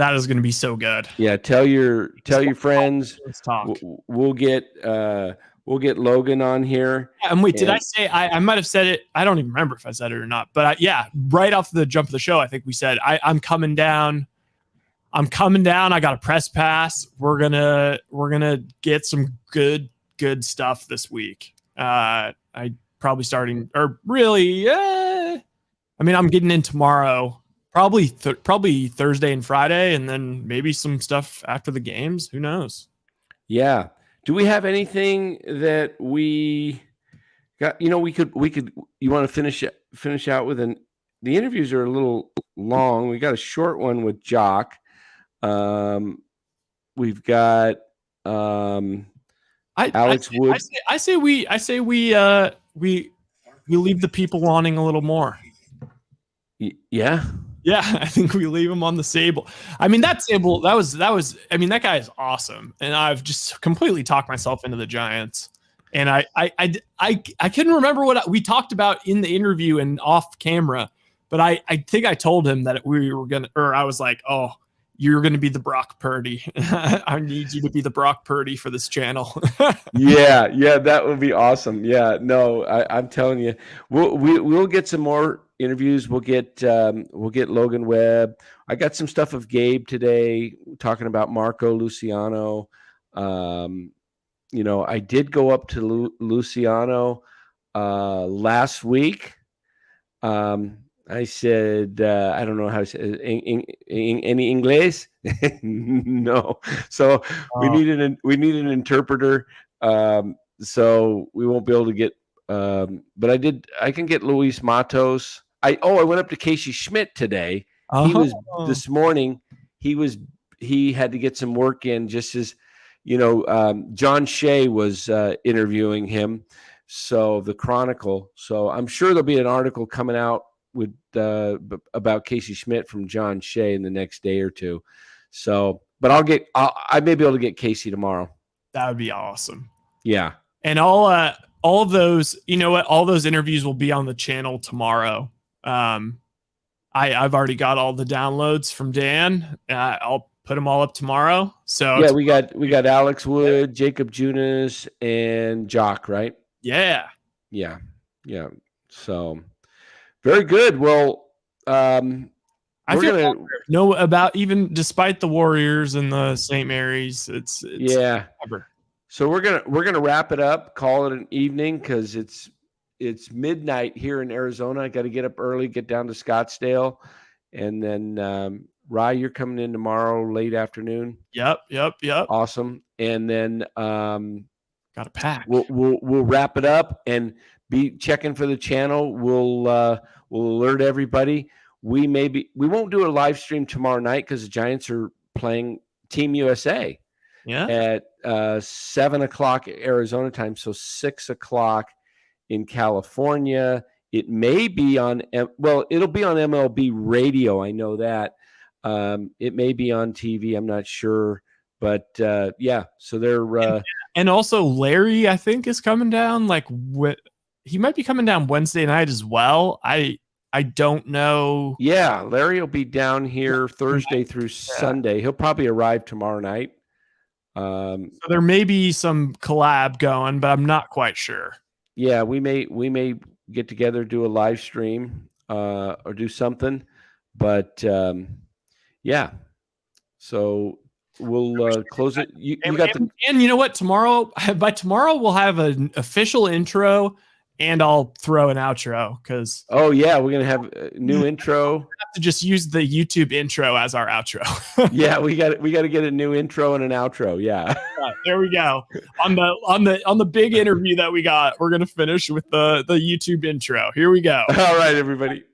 so good. Yeah. Tell your friends. Let's talk. We'll get Logan on here. And wait, did I say, I might've said it. I don't even remember if I said it or not, but right off the jump of the show, I think we said, I'm coming down. I got a press pass. We're gonna get some good stuff this week. I probably starting, or really, I'm getting in tomorrow, probably Thursday and Friday, and then maybe some stuff after the games. Who knows? Yeah. Do we have anything that we got? We could. You want to finish out with the interviews are a little long. We got a short one with Jock. We've got Alex Wood. I say we leave the people wanting a little more. Yeah. Yeah, I think we leave him on the Sable. I mean, that Sable, that was. That guy is awesome, and I've just completely talked myself into the Giants. And I couldn't remember what we talked about in the interview and off camera, but I think I told him that we were gonna, or I was like, you're going to be the Brock Purdy. I need you to be the Brock Purdy for this channel. Yeah, that would be awesome. Yeah, no, I'm telling you, we'll get some more interviews. We'll get Logan Webb. I got some stuff of Gabe today talking about Marco Luciano. I did go up to Luciano last week. I said, I don't know how to say any English. No. So we need an interpreter. So we won't be able to get, but I can get Luis Matos. I went up to Casey Schmidt today. He was this morning. He had to get some work in just as, John Shea was interviewing him. So the Chronicle. So I'm sure there'll be an article coming out with about Casey Schmidt from John Shea in the next day or two. So, but I may be able to get Casey tomorrow. That would be awesome. Yeah. And all of those, all those interviews will be on the channel tomorrow. I've already got all the downloads from Dan. I'll put them all up tomorrow. So yeah, we got Alex Wood, Jacob Junis, and Jock, right? Yeah. So very good. Well, I feel know about, even despite the Warriors and the St. Mary's, it's ever. So we're gonna wrap it up, call it an evening, because it's midnight here in Arizona. I got to get up early, get down to Scottsdale, and then Rye, you're coming in tomorrow late afternoon. Yep. Awesome. And then got to pack. We'll wrap it up and be checking for the channel. We'll alert everybody. We won't do a live stream tomorrow night because the Giants are playing Team USA. Yeah. At 7:00 Arizona time, so 6:00 in California. It may be on. It'll be on MLB radio. I know that. It may be on TV. I'm not sure, but yeah. So they're and also Larry, I think, is coming down. He might be coming down Wednesday night as well. I don't know. Yeah, Larry will be down here Thursday through Sunday. He'll probably arrive tomorrow night. So there may be some collab going, but I'm not quite sure. Yeah, we may get together, do a live stream, or do something. But yeah, so we'll close it. And you know what? By tomorrow we'll have an official intro, and I'll throw an outro because. Oh yeah, we're gonna have a new intro. Have to just use the YouTube intro as our outro. Yeah, we got to get a new intro and an outro. Yeah. Right, there we go. On the big interview that we got, we're gonna finish with the YouTube intro. Here we go. All right, everybody.